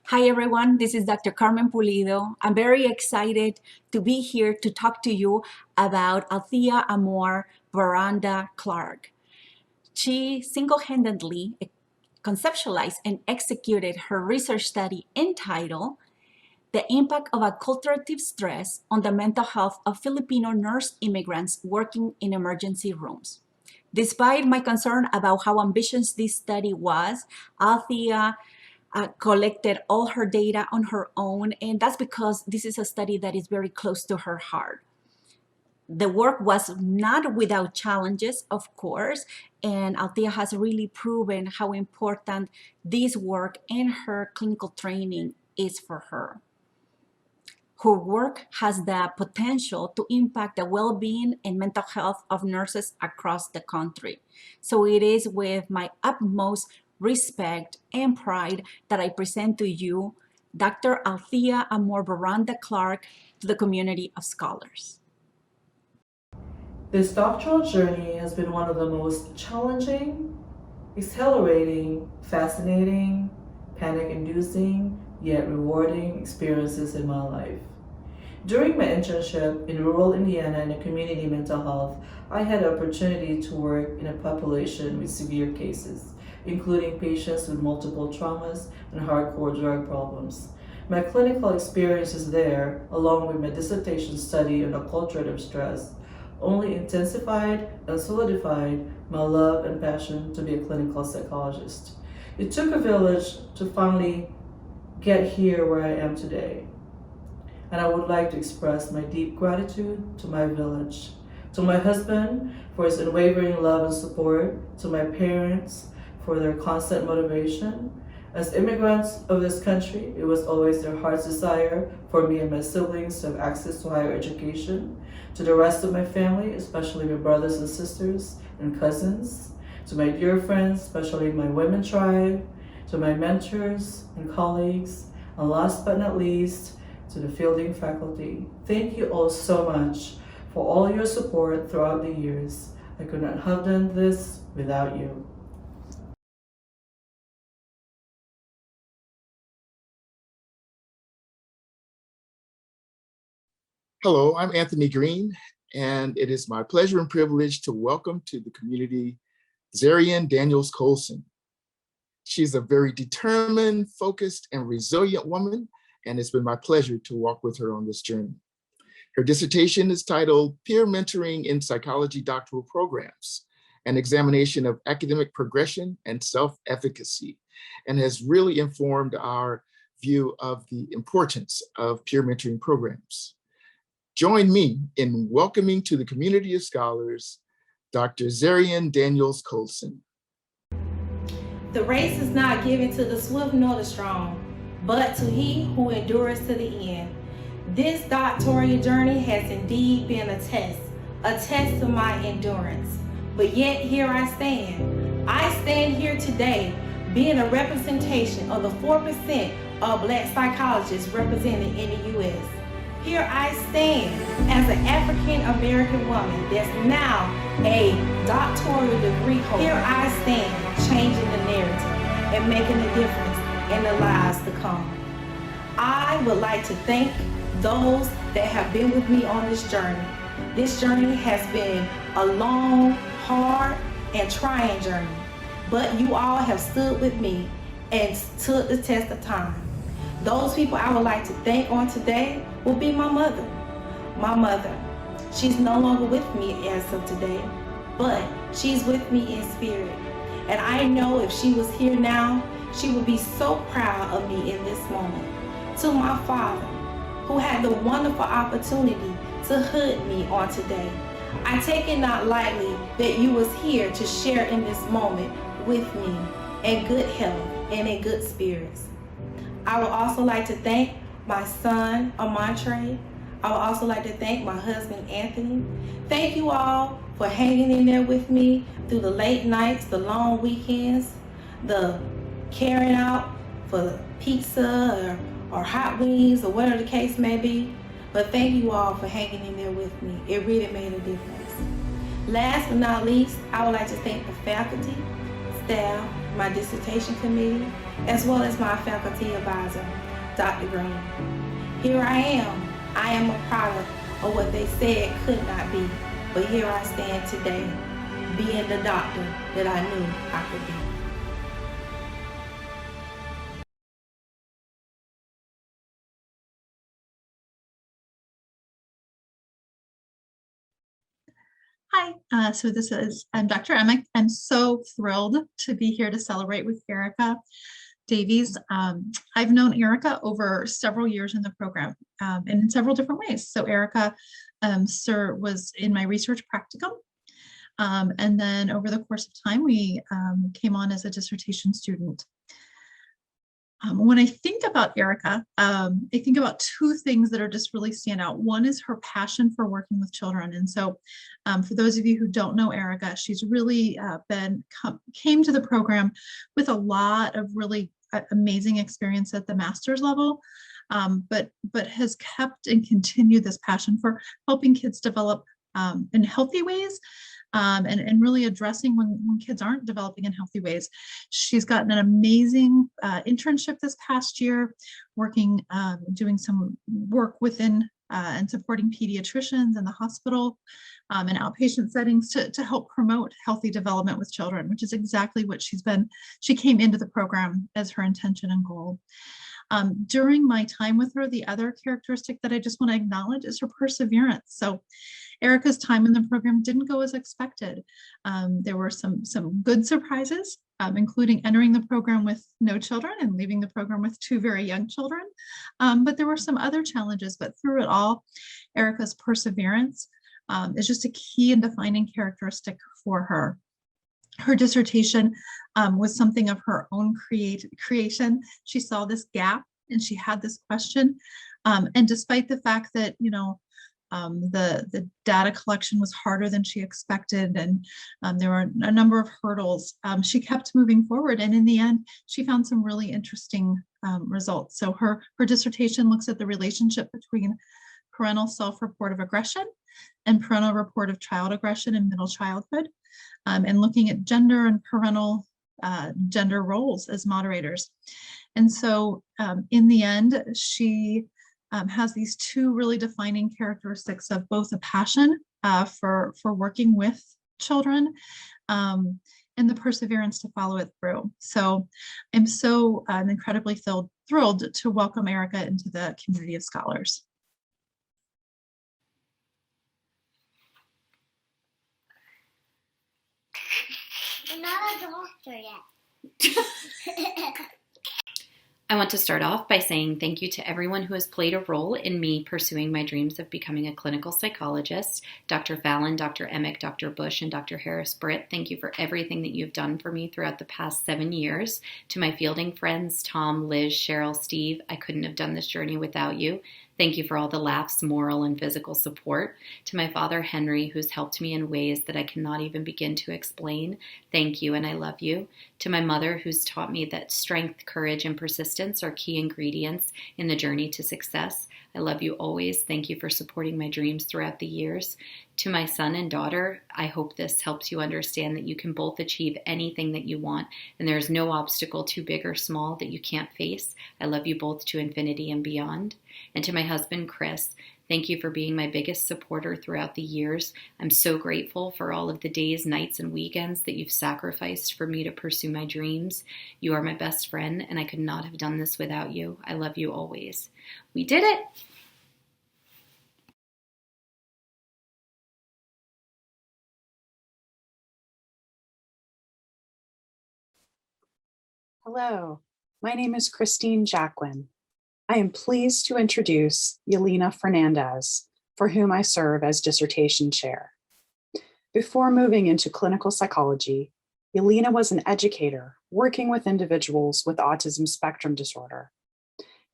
Hi everyone, this is Dr. Carmen Pulido. I'm very excited to be here to talk to you about Althea Amor Veranda Clark. She single-handedly conceptualized and executed her research study entitled The Impact of Acculturative Stress on the Mental Health of Filipino Nurse Immigrants Working in Emergency Rooms. Despite my concern about how ambitious this study was, Althea collected all her data on her own, and that's because this is a study that is very close to her heart. The work was not without challenges, of course, and Althea has really proven how important this work and her clinical training is for her. Her work has the potential to impact the well-being and mental health of nurses across the country. So it is with my utmost respect and pride that I present to you Dr. Althea Amor Veranda Clark to the community of scholars. This doctoral journey has been one of the most challenging, exhilarating, fascinating, panic-inducing, yet rewarding experiences in my life. During my internship in rural Indiana in a community mental health, I had the opportunity to work in a population with severe cases, including patients with multiple traumas and hardcore drug problems. My clinical experiences there, along with my dissertation study on acculturative stress, only intensified and solidified my love and passion to be a clinical psychologist. It took a village to finally get here where I am today. And I would like to express my deep gratitude to my village, to my husband for his unwavering love and support, to my parents for their constant motivation. As immigrants of this country, it was always their heart's desire for me and my siblings to have access to higher education. To the rest of my family, especially my brothers and sisters and cousins, to my dear friends, especially my women tribe, to my mentors and colleagues, and last but not least, to the Fielding faculty. Thank you all so much for all your support throughout the years. I could not have done this without you. Hello, I'm Anthony Green, and it is my pleasure and privilege to welcome to the community Zarian Daniels Colson. She's a very determined, focused, and resilient woman, and it's been my pleasure to walk with her on this journey. Her dissertation is titled Peer Mentoring in Psychology Doctoral Programs, an examination of academic progression and self-efficacy, and has really informed our view of the importance of peer mentoring programs. Join me in welcoming to the community of scholars, Dr. Zarian Daniels Colson. The race is not given to the swift nor the strong, but to he who endures to the end. This doctoral journey has indeed been a test of my endurance. But yet here I stand. I stand here today being a representation of the 4% of Black psychologists represented in the U.S. Here I stand as an African American woman that's now a doctoral degree holder. Here I stand changing the narrative and making a difference in the lives to come. I would like to thank those that have been with me on this journey. This journey has been a long, hard, and trying journey, but you all have stood with me and stood the test of time. Those people I would like to thank on today will be my mother. My mother, she's no longer with me as of today, but she's with me in spirit. And I know if she was here now, she would be so proud of me in this moment. To my father, who had the wonderful opportunity to hood me on today. I take it not lightly that you was here to share in this moment with me in good health and in good spirits. I would also like to thank my son, Amontre. I would also like to thank my husband, Anthony. Thank you all for hanging in there with me through the late nights, the long weekends, the carrying out for pizza or hot wings or whatever the case may be. But thank you all for hanging in there with me. It really made a difference. Last but not least, I would like to thank the faculty, staff, my dissertation committee, as well as my faculty advisor, Dr. Green. Here I am a product of what they said could not be, but here I stand today, being the doctor that I knew I could be. Hi, so I'm Dr. Emick. I'm so thrilled to be here to celebrate with Erica Davies. I've known Erica over several years in the program and in several different ways. So Erica was in my research practicum. And then over the course of time, we came on as a dissertation student. When I think about Erica, I think about two things that are just really stand out. One is her passion for working with children. And so for those of you who don't know Erica, she's really came to the program with a lot of really amazing experience at the master's level, but has kept and continued this passion for helping kids develop in healthy ways, and really addressing when kids aren't developing in healthy ways. She's gotten an amazing internship this past year, working, doing some work within and supporting pediatricians in the hospital and outpatient settings to help promote healthy development with children, which is exactly what she came into the program as her intention and goal. During my time with her, the other characteristic that I just want to acknowledge is her perseverance. So Erica's time in the program didn't go as expected. There were some good surprises, including entering the program with no children and leaving the program with 2 very young children. But there were some other challenges, but through it all, Erica's perseverance is just a key and defining characteristic for her. Her dissertation was something of her own creation. She saw this gap and she had this question. And despite the fact that, the data collection was harder than she expected, and there were a number of hurdles, she kept moving forward. And in the end, she found some really interesting results. So her dissertation looks at the relationship between parental self-report of aggression and parental report of child aggression in middle childhood, and looking at gender and parental gender roles as moderators. And so in the end, she has these 2 really defining characteristics of both a passion for working with children and the perseverance to follow it through. So I'm so incredibly thrilled to welcome Erica into the community of scholars. I'm not a doctor yet. I want to start off by saying thank you to everyone who has played a role in me pursuing my dreams of becoming a clinical psychologist. Dr. Fallon, Dr. Emick, Dr. Bush, and Dr. Harris-Britt, thank you for everything that you've done for me throughout the past 7 years. To my fielding friends, Tom, Liz, Cheryl, Steve, I couldn't have done this journey without you. Thank you for all the laughs, moral, and physical support. To my father, Henry, who's helped me in ways that I cannot even begin to explain, thank you and I love you. To my mother, who's taught me that strength, courage, and persistence are key ingredients in the journey to success, I love you always. Thank you for supporting my dreams throughout the years. To my son and daughter, I hope this helps you understand that you can both achieve anything that you want, and there is no obstacle too big or small that you can't face. I love you both to infinity and beyond. And to my husband, Chris, thank you for being my biggest supporter throughout the years. I'm so grateful for all of the days, nights, and weekends that you've sacrificed for me to pursue my dreams. You are my best friend, and I could not have done this without you. I love you always. We did it! Hello, my name is Christine Jacquin. I am pleased to introduce Yelena Fernandez, for whom I serve as dissertation chair. Before moving into clinical psychology, Yelena was an educator working with individuals with autism spectrum disorder.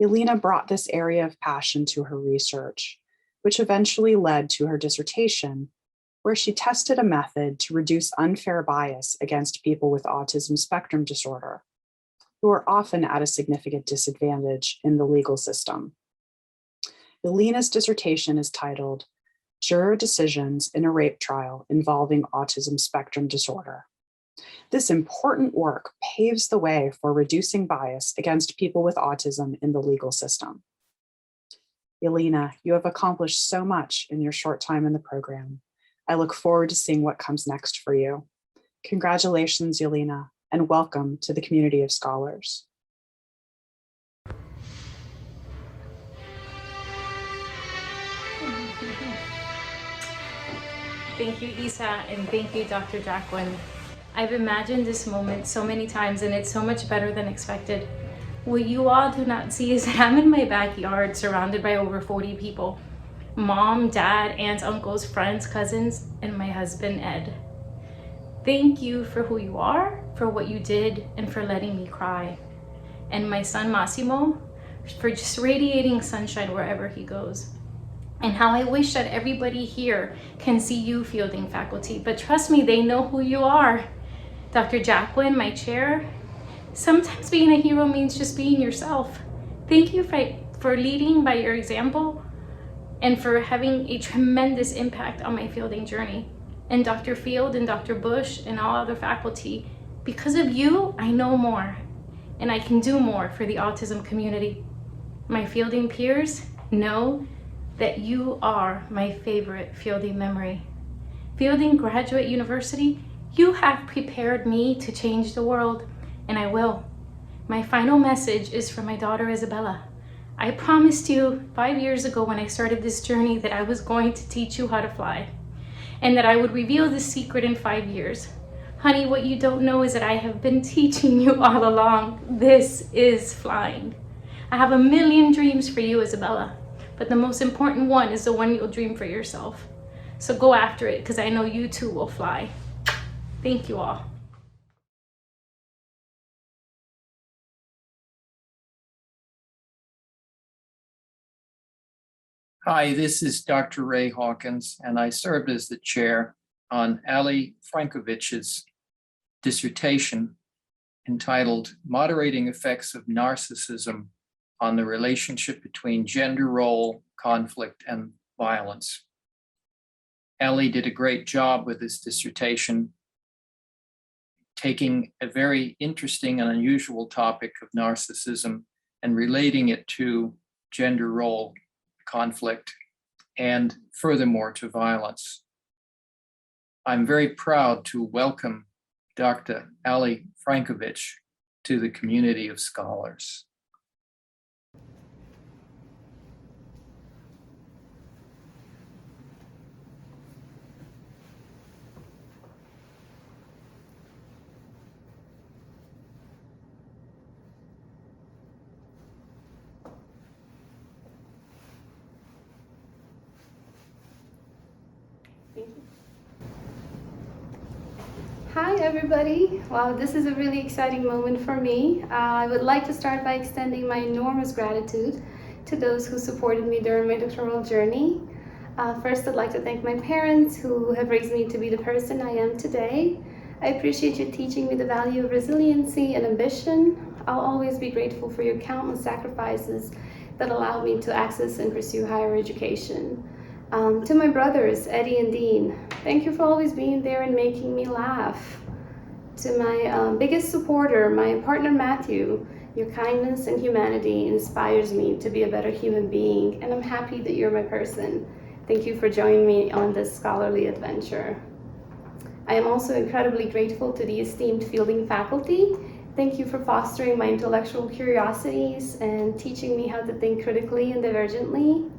Yelena brought this area of passion to her research, which eventually led to her dissertation, where she tested a method to reduce unfair bias against people with autism spectrum disorder, who are often at a significant disadvantage in the legal system. Yelena's dissertation is titled Juror Decisions in a Rape Trial Involving Autism Spectrum Disorder. This important work paves the way for reducing bias against people with autism in the legal system. Yelena, you have accomplished so much in your short time in the program. I look forward to seeing what comes next for you. Congratulations, Yelena, and welcome to the community of scholars. Thank you, Isa, and thank you, Dr. Jacquin. I've imagined this moment so many times, and it's so much better than expected. What you all do not see is that I'm in my backyard surrounded by over 40 people. Mom, dad, aunts, uncles, friends, cousins, and my husband, Ed. Thank you for who you are, for what you did, and for letting me cry. And my son, Massimo, for just radiating sunshine wherever he goes. And how I wish that everybody here can see you fielding faculty, but trust me, they know who you are. Dr. Jacquin, my chair, sometimes being a hero means just being yourself. Thank you for leading by your example and for having a tremendous impact on my fielding journey. and Dr. Field and Dr. Bush and all other faculty. Because of you, I know more, and I can do more for the autism community. My Fielding peers know that you are my favorite Fielding memory. Fielding Graduate University, you have prepared me to change the world, and I will. My final message is for my daughter, Isabella. I promised you 5 years ago when I started this journey that I was going to teach you how to fly, and that I would reveal the secret in 5 years. Honey, what you don't know is that I have been teaching you all along. This is flying. I have a million dreams for you, Isabella, but the most important one is the one you'll dream for yourself. So go after it, because I know you too will fly. Thank you all. Hi, this is Dr. Ray Hawkins, and I served as the chair on Ali Frankovich's dissertation entitled Moderating Effects of Narcissism on the Relationship Between Gender Role, Conflict, and Violence. Ali did a great job with this dissertation, taking a very interesting and unusual topic of narcissism and relating it to gender role, conflict, and furthermore to violence. I'm very proud to welcome Dr. Ali Frankovich to the community of scholars. Hi everybody. Wow, this is a really exciting moment for me. I would like to start by extending my enormous gratitude to those who supported me during my doctoral journey. First, I'd like to thank my parents who have raised me to be the person I am today. I appreciate you teaching me the value of resiliency and ambition. I'll always be grateful for your countless sacrifices that allowed me to access and pursue higher education. To my brothers, Eddie and Dean, thank you for always being there and making me laugh. To my biggest supporter, my partner Matthew, your kindness and humanity inspires me to be a better human being, and I'm happy that you're my person. Thank you for joining me on this scholarly adventure. I am also incredibly grateful to the esteemed Fielding faculty. Thank you for fostering my intellectual curiosities and teaching me how to think critically and divergently.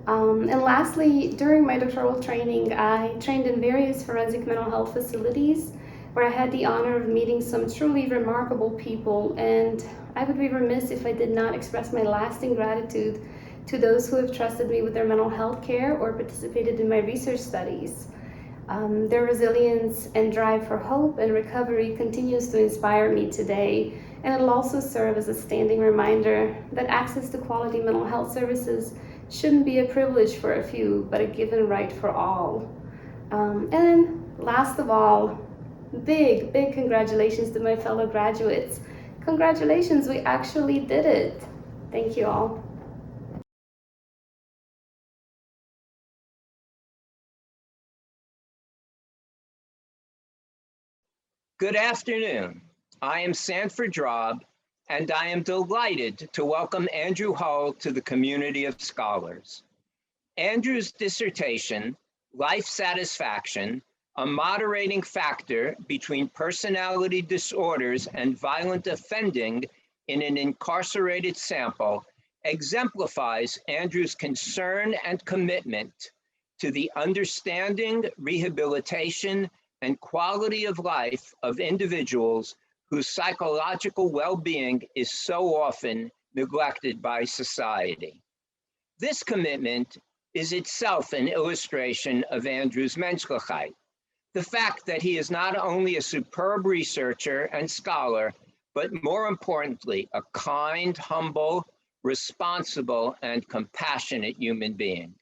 And lastly, during my doctoral training, I trained in various forensic mental health facilities where I had the honor of meeting some truly remarkable people, and I would be remiss if I did not express my lasting gratitude to those who have trusted me with their mental health care or participated in my research studies. Their resilience and drive for hope and recovery continues to inspire me today, and it'll also serve as a standing reminder that access to quality mental health services shouldn't be a privilege for a few, but a given right for all. And last of all, big congratulations to my fellow graduates. Congratulations, we actually did it. Thank you all. Good afternoon. I am Sanford Drob, and I am delighted to welcome Andrew Hull to the community of scholars. Andrew's dissertation, Life Satisfaction, a moderating factor between personality disorders and violent offending in an incarcerated sample, exemplifies Andrew's concern and commitment to the understanding, rehabilitation, and quality of life of individuals whose psychological well-being is so often neglected by society. This commitment is itself an illustration of Andrew's Menschlichkeit, the fact that he is not only a superb researcher and scholar, but more importantly, a kind, humble, responsible, and compassionate human being.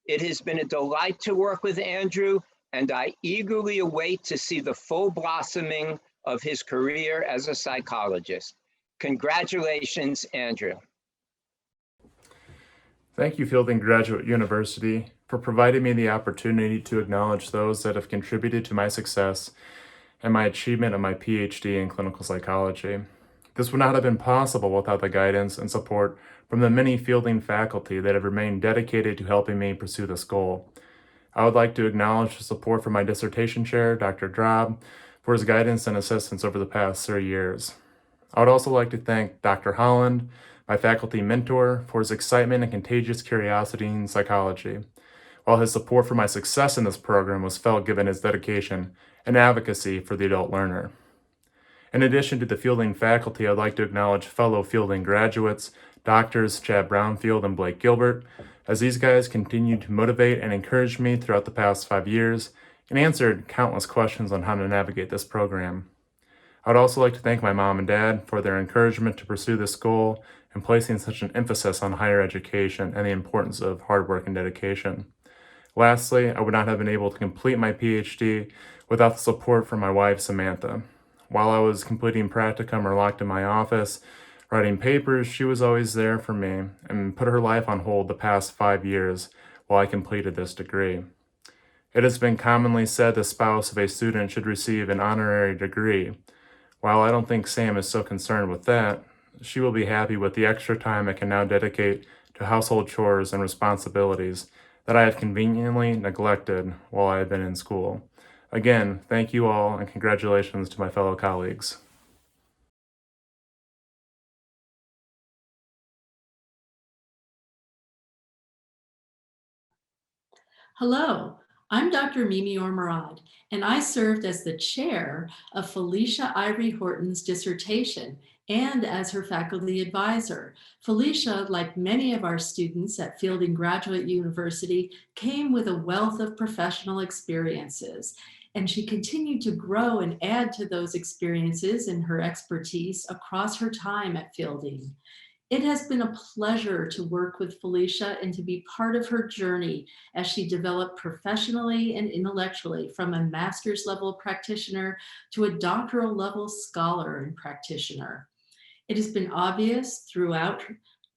It has been a delight to work with Andrew, and I eagerly await to see the full blossoming of his career as a psychologist. Congratulations, Andrew. Thank you, Fielding Graduate University, for providing me the opportunity to acknowledge those that have contributed to my success and my achievement of my PhD in clinical psychology. This would not have been possible without the guidance and support from the many Fielding faculty that have remained dedicated to helping me pursue this goal. I would like to acknowledge the support from my dissertation chair, Dr. Drob, for his guidance and assistance over the past 3 years. I would also like to thank Dr. Holland, my faculty mentor, for his excitement and contagious curiosity in psychology, while his support for my success in this program was felt given his dedication and advocacy for the adult learner. In addition to the Fielding faculty, I'd like to acknowledge fellow Fielding graduates, Doctors Chad Brownfield and Blake Gilbert, as these guys continued to motivate and encourage me throughout the past 5 years and answered countless questions on how to navigate this program. I would also like to thank my mom and dad for their encouragement to pursue this goal and placing such an emphasis on higher education and the importance of hard work and dedication. Lastly, I would not have been able to complete my PhD without the support from my wife, Samantha. While I was completing practicum or locked in my office, writing papers, she was always there for me and put her life on hold the past 5 years while I completed this degree. It has been commonly said the spouse of a student should receive an honorary degree. While I don't think Sam is so concerned with that, she will be happy with the extra time I can now dedicate to household chores and responsibilities that I have conveniently neglected while I have been in school. Again, thank you all and congratulations to my fellow colleagues. Hello, I'm Dr. Mimi Ormerod, and I served as the chair of Felicia Ivory Horton's dissertation and as her faculty advisor. Felicia, like many of our students at Fielding Graduate University, came with a wealth of professional experiences, and she continued to grow and add to those experiences and her expertise across her time at Fielding. It has been a pleasure to work with Felicia and to be part of her journey as she developed professionally and intellectually from a master's level practitioner to a doctoral level scholar and practitioner. It has been obvious throughout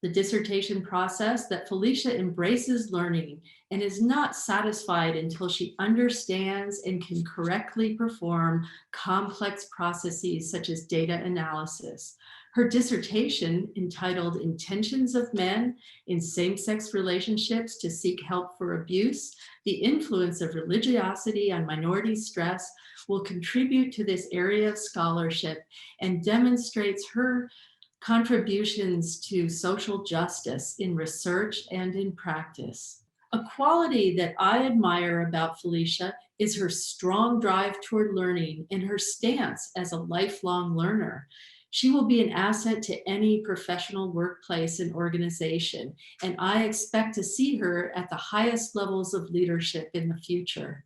the dissertation process that Felicia embraces learning and is not satisfied until she understands and can correctly perform complex processes such as data analysis. Her dissertation, entitled Intentions of Men in Same-Sex Relationships to Seek Help for Abuse, the Influence of Religiosity on Minority Stress, will contribute to this area of scholarship and demonstrates her contributions to social justice in research and in practice. A quality that I admire about Felicia is her strong drive toward learning and her stance as a lifelong learner. She will be an asset to any professional workplace and organization, and I expect to see her at the highest levels of leadership in the future.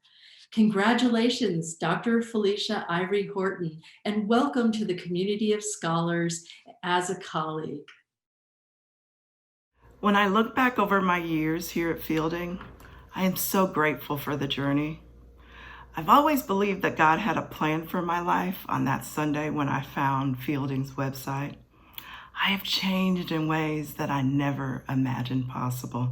Congratulations, Dr. Felicia Ivory Horton, and welcome to the community of scholars as a colleague. When I look back over my years here at Fielding, I am so grateful for the journey. I've always believed that God had a plan for my life on that Sunday when I found Fielding's website. I have changed in ways that I never imagined possible.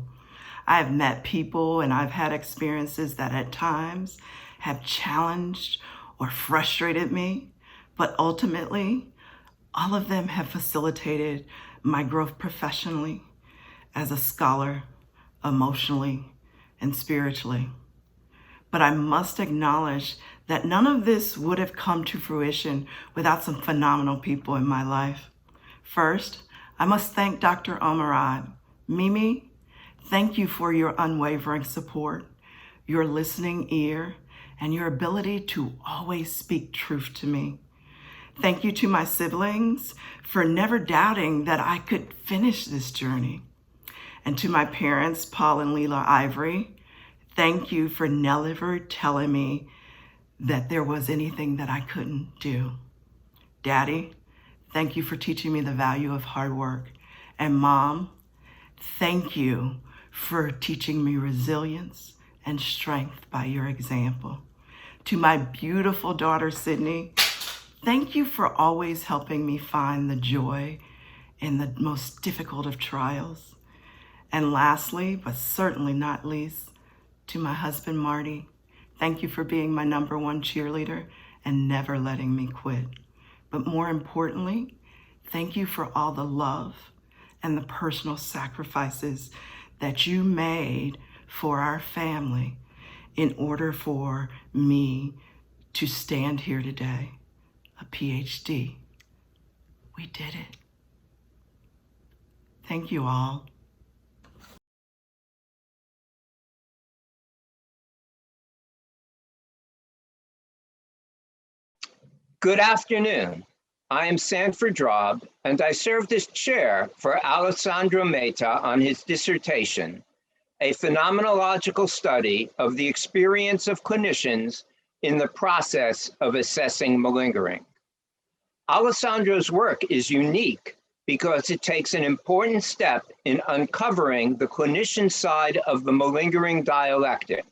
I have met people and I've had experiences that at times have challenged or frustrated me, but ultimately, all of them have facilitated my growth professionally, as a scholar, emotionally, and spiritually. But I must acknowledge that none of this would have come to fruition without some phenomenal people in my life. First, I must thank Dr. Ormerod. Mimi, thank you for your unwavering support, your listening ear, and your ability to always speak truth to me. Thank you to my siblings for never doubting that I could finish this journey. And to my parents, Paul and Leela Ivory, thank you for never telling me that there was anything that I couldn't do. Daddy, thank you for teaching me the value of hard work. And Mom, thank you for teaching me resilience and strength by your example. To my beautiful daughter, Sydney, thank you for always helping me find the joy in the most difficult of trials. And lastly, but certainly not least, to my husband, Marty, thank you for being my #1 cheerleader and never letting me quit. But more importantly, thank you for all the love and the personal sacrifices that you made for our family in order for me to stand here today, a PhD. We did it. Thank you all. Good afternoon. I am Sanford Drob, and I served as chair for Alessandro Meta on his dissertation, a phenomenological study of the experience of clinicians in the process of assessing malingering. Alessandro's work is unique because it takes an important step in uncovering the clinician side of the malingering dialectic,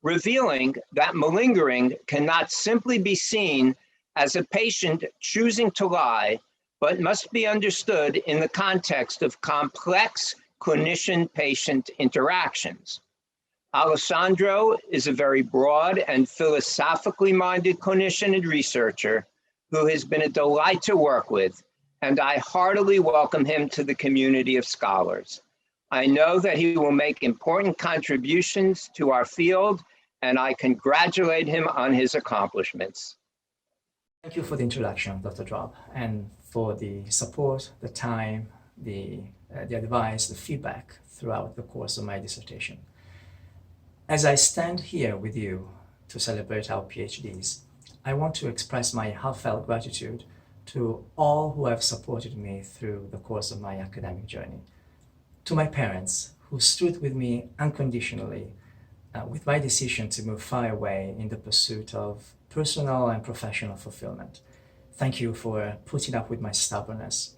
revealing that malingering cannot simply be seen as a patient choosing to lie, but must be understood in the context of complex clinician-patient interactions. Alessandro is a very broad and philosophically minded clinician and researcher who has been a delight to work with, and I heartily welcome him to the community of scholars. I know that he will make important contributions to our field, and I congratulate him on his accomplishments. Thank you for the introduction, Dr. Drob, and for the support, the time, the advice, the feedback throughout the course of my dissertation. As I stand here with you to celebrate our PhDs, I want to express my heartfelt gratitude to all who have supported me through the course of my academic journey. To my parents, who stood with me unconditionally with my decision to move far away in the pursuit of personal and professional fulfillment. Thank you for putting up with my stubbornness.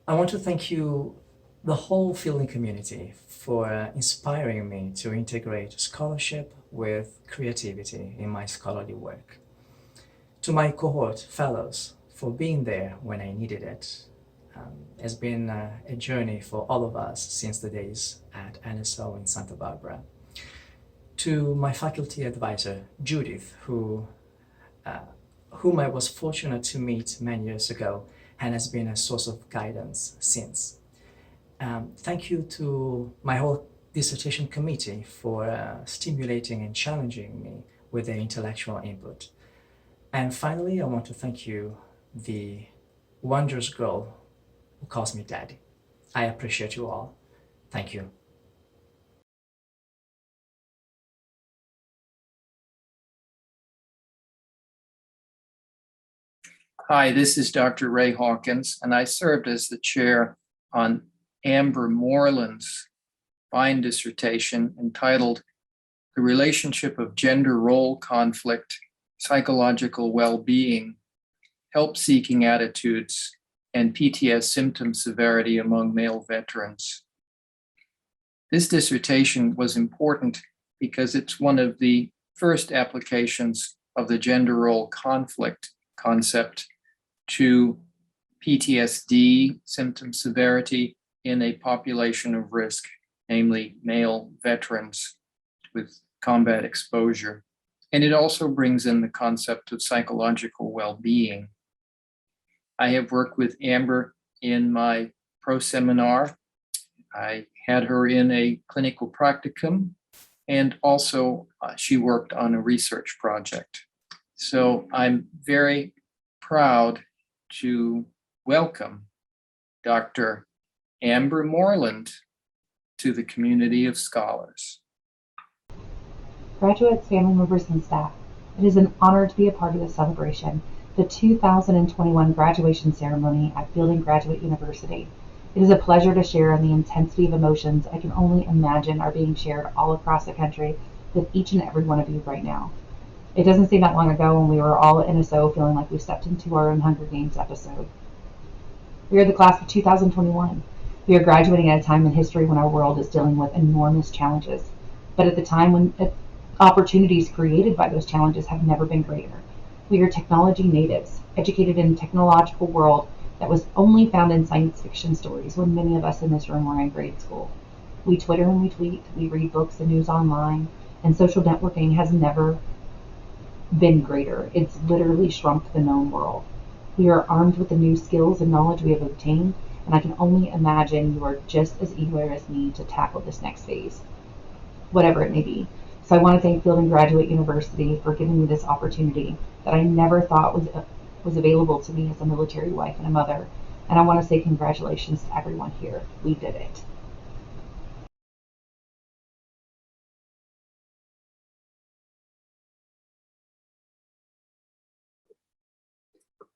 I want to thank you, the whole Fielding community, for inspiring me to integrate scholarship with creativity in my scholarly work. To my cohort fellows for being there when I needed it. It's been a journey for all of us since the days at NSO in Santa Barbara. To my faculty advisor, Judith, whom I was fortunate to meet many years ago and has been a source of guidance since. Thank you to my whole dissertation committee for stimulating and challenging me with their intellectual input. And finally, I want to thank you, the wondrous girl who calls me Daddy. I appreciate you all. Thank you. Hi, this is Dr. Ray Hawkins, and I served as the chair on Amber Moreland's fine dissertation entitled The Relationship of Gender Role Conflict, Psychological Well-Being, Help-Seeking Attitudes, and PTS Symptom Severity Among Male Veterans. This dissertation was important because it's one of the first applications of the gender role conflict concept to PTSD symptom severity in a population of risk, namely male veterans with combat exposure. And it also brings in the concept of psychological well-being. I have worked with Amber in my pro-seminar. I had her in a clinical practicum, and also she worked on a research project. So I'm very proud to welcome Dr. Amber Moreland to the community of scholars. Graduates, family members, and staff, it is an honor to be a part of this celebration, the 2021 graduation ceremony at Fielding Graduate University. It is a pleasure to share in the intensity of emotions I can only imagine are being shared all across the country with each and every one of you right now. It doesn't seem that long ago when we were all at NSO feeling like we stepped into our own Hunger Games episode. We are the class of 2021. We are graduating at a time in history when our world is dealing with enormous challenges, but at the time when opportunities created by those challenges have never been greater. We are technology natives, educated in a technological world that was only found in science fiction stories when many of us in this room were in grade school. We Twitter and we tweet, we read books and news online, and social networking has never been greater. It's literally shrunk the known world. We are armed with the new skills and knowledge we have obtained, and I can only imagine you are just as eager as me to tackle this next phase, whatever it may be. So I want to thank Fielding Graduate University for giving me this opportunity that I never thought was available to me as a military wife and a mother. And I want to say congratulations to everyone here. We did it.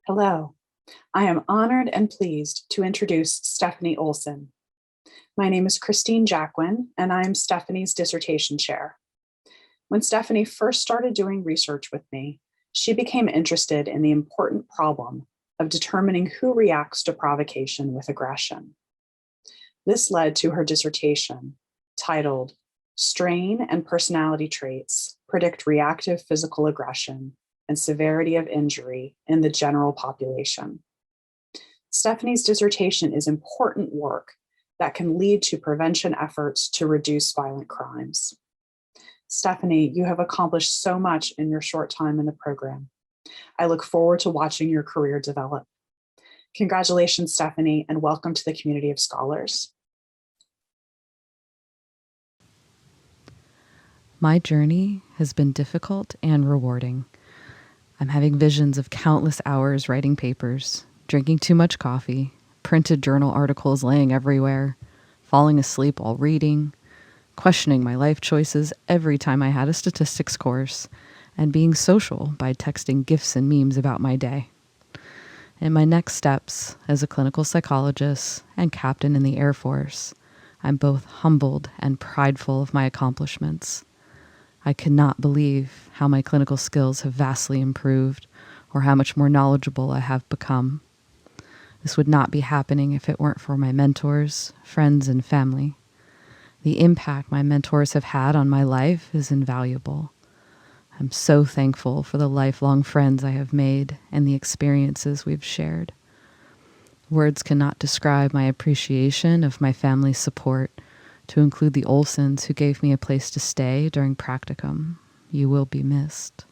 Hello, I am honored and pleased to introduce Stephanie Olson. My name is Christine Jacquin, and I am Stephanie's dissertation chair. When Stephanie first started doing research with me, she became interested in the important problem of determining who reacts to provocation with aggression. This led to her dissertation titled Strain and Personality Traits Predict Reactive Physical Aggression and Severity of Injury in the General Population. Stephanie's dissertation is important work that can lead to prevention efforts to reduce violent crimes. Stephanie, you have accomplished so much in your short time in the program. I look forward to watching your career develop. Congratulations, Stephanie, and welcome to the community of scholars. My journey has been difficult and rewarding. I'm having visions of countless hours writing papers, drinking too much coffee, printed journal articles laying everywhere, falling asleep while reading, questioning my life choices every time I had a statistics course, and being social by texting gifs and memes about my day. In my next steps as a clinical psychologist and captain in the Air Force, I'm both humbled and prideful of my accomplishments. I cannot believe how my clinical skills have vastly improved or how much more knowledgeable I have become. This would not be happening if it weren't for my mentors, friends, and family. The impact my mentors have had on my life is invaluable. I'm so thankful for the lifelong friends I have made and the experiences we've shared. Words cannot describe my appreciation of my family's support, to include the Olsons who gave me a place to stay during practicum. You will be missed.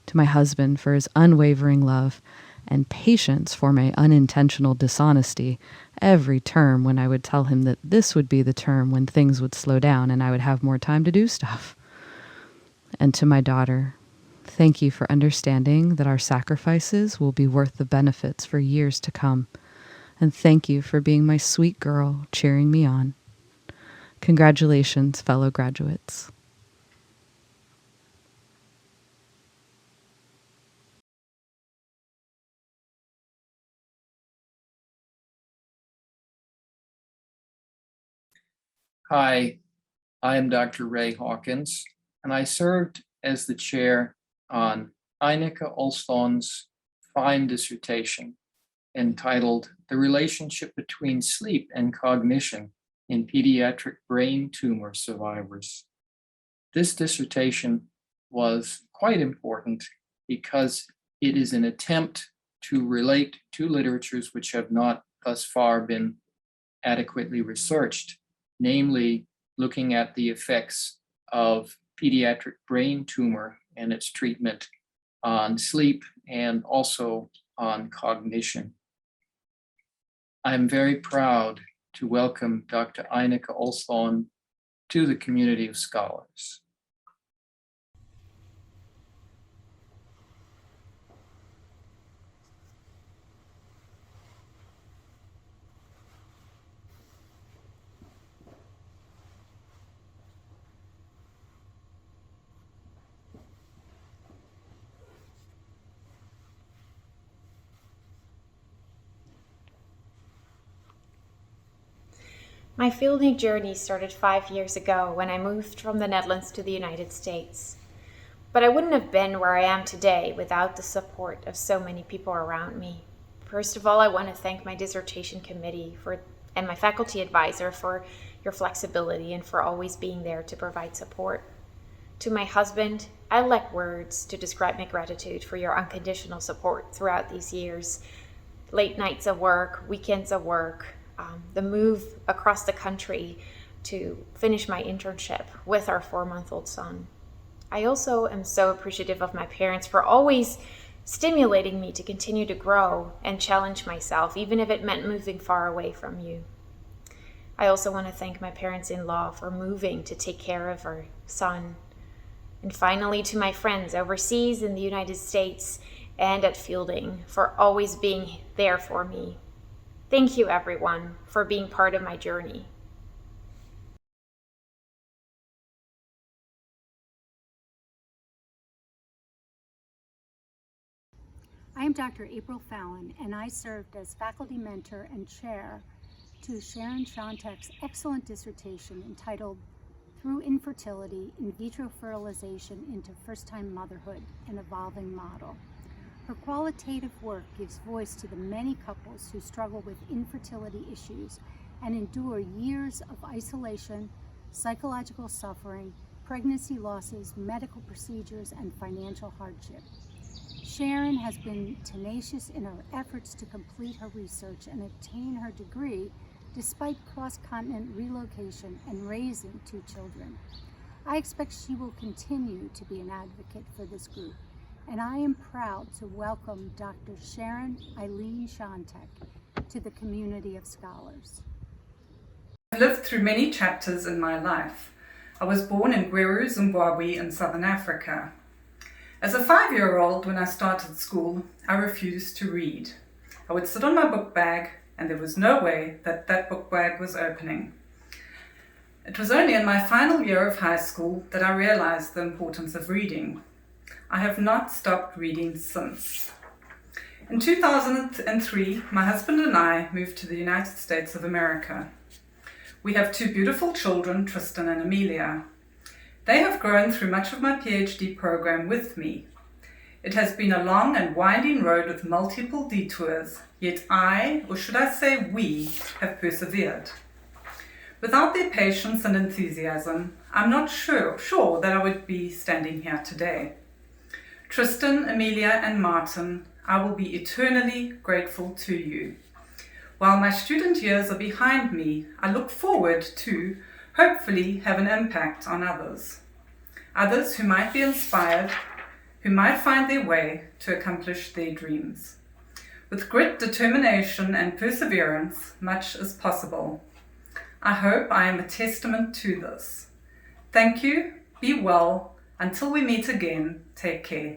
To my husband for his unwavering love and patience for my unintentional dishonesty every term when I would tell him that this would be the term when things would slow down and I would have more time to do stuff. And to my daughter, thank you for understanding that our sacrifices will be worth the benefits for years to come. And thank you for being my sweet girl, cheering me on. Congratulations, fellow graduates. Hi, I am Dr. Ray Hawkins, and I served as the chair on Eineke Olson's fine dissertation entitled The Relationship Between Sleep and Cognition in Pediatric Brain Tumor Survivors. This dissertation was quite important because it is an attempt to relate two literatures which have not thus far been adequately researched, namely looking at the effects of pediatric brain tumor and its treatment on sleep and also on cognition. I'm very proud to welcome Dr. Eineke Olson to the community of scholars. My fielding journey started 5 years ago when I moved from the Netherlands to the United States. But I wouldn't have been where I am today without the support of so many people around me. First of all, I want to thank my dissertation committee and my faculty advisor for your flexibility and for always being there to provide support. To my husband, I lack words to describe my gratitude for your unconditional support throughout these years. late nights of work, weekends of work, the move across the country to finish my internship with our 4-month-old son. I also am so appreciative of my parents for always stimulating me to continue to grow and challenge myself, even if it meant moving far away from you. I also want to thank my parents-in-law for moving to take care of our son. And finally, to my friends overseas in the United States and at Fielding for always being there for me. Thank you, everyone, for being part of my journey. I am Dr. April Fallon, and I served as faculty mentor and chair to Sharon Shontek's excellent dissertation entitled Through Infertility, In Vitro Fertilization into First-Time Motherhood, an Evolving Model. Her qualitative work gives voice to the many couples who struggle with infertility issues and endure years of isolation, psychological suffering, pregnancy losses, medical procedures, and financial hardship. Sharon has been tenacious in her efforts to complete her research and obtain her degree despite cross-continent relocation and raising 2 children. I expect she will continue to be an advocate for this group, and I am proud to welcome Dr. Sharon Eileen Shontek to the community of scholars. I've lived through many chapters in my life. I was born in Gweru, Zimbabwe in southern Africa. As a 5-year-old, when I started school, I refused to read. I would sit on my book bag, and there was no way that that book bag was opening. It was only in my final year of high school that I realized the importance of reading. I have not stopped reading since. In 2003, my husband and I moved to the United States of America. We have 2 beautiful children, Tristan and Amelia. They have grown through much of my PhD program with me. It has been a long and winding road with multiple detours, yet I, or should I say we, have persevered. Without their patience and enthusiasm, I'm not sure that I would be standing here today. Tristan, Amelia, and Martin, I will be eternally grateful to you. While my student years are behind me, I look forward to hopefully have an impact on others who might be inspired, who might find their way to accomplish their dreams. With grit, determination, and perseverance, much is possible. I hope I am a testament to this. Thank you, be well, until we meet again, take care.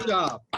job.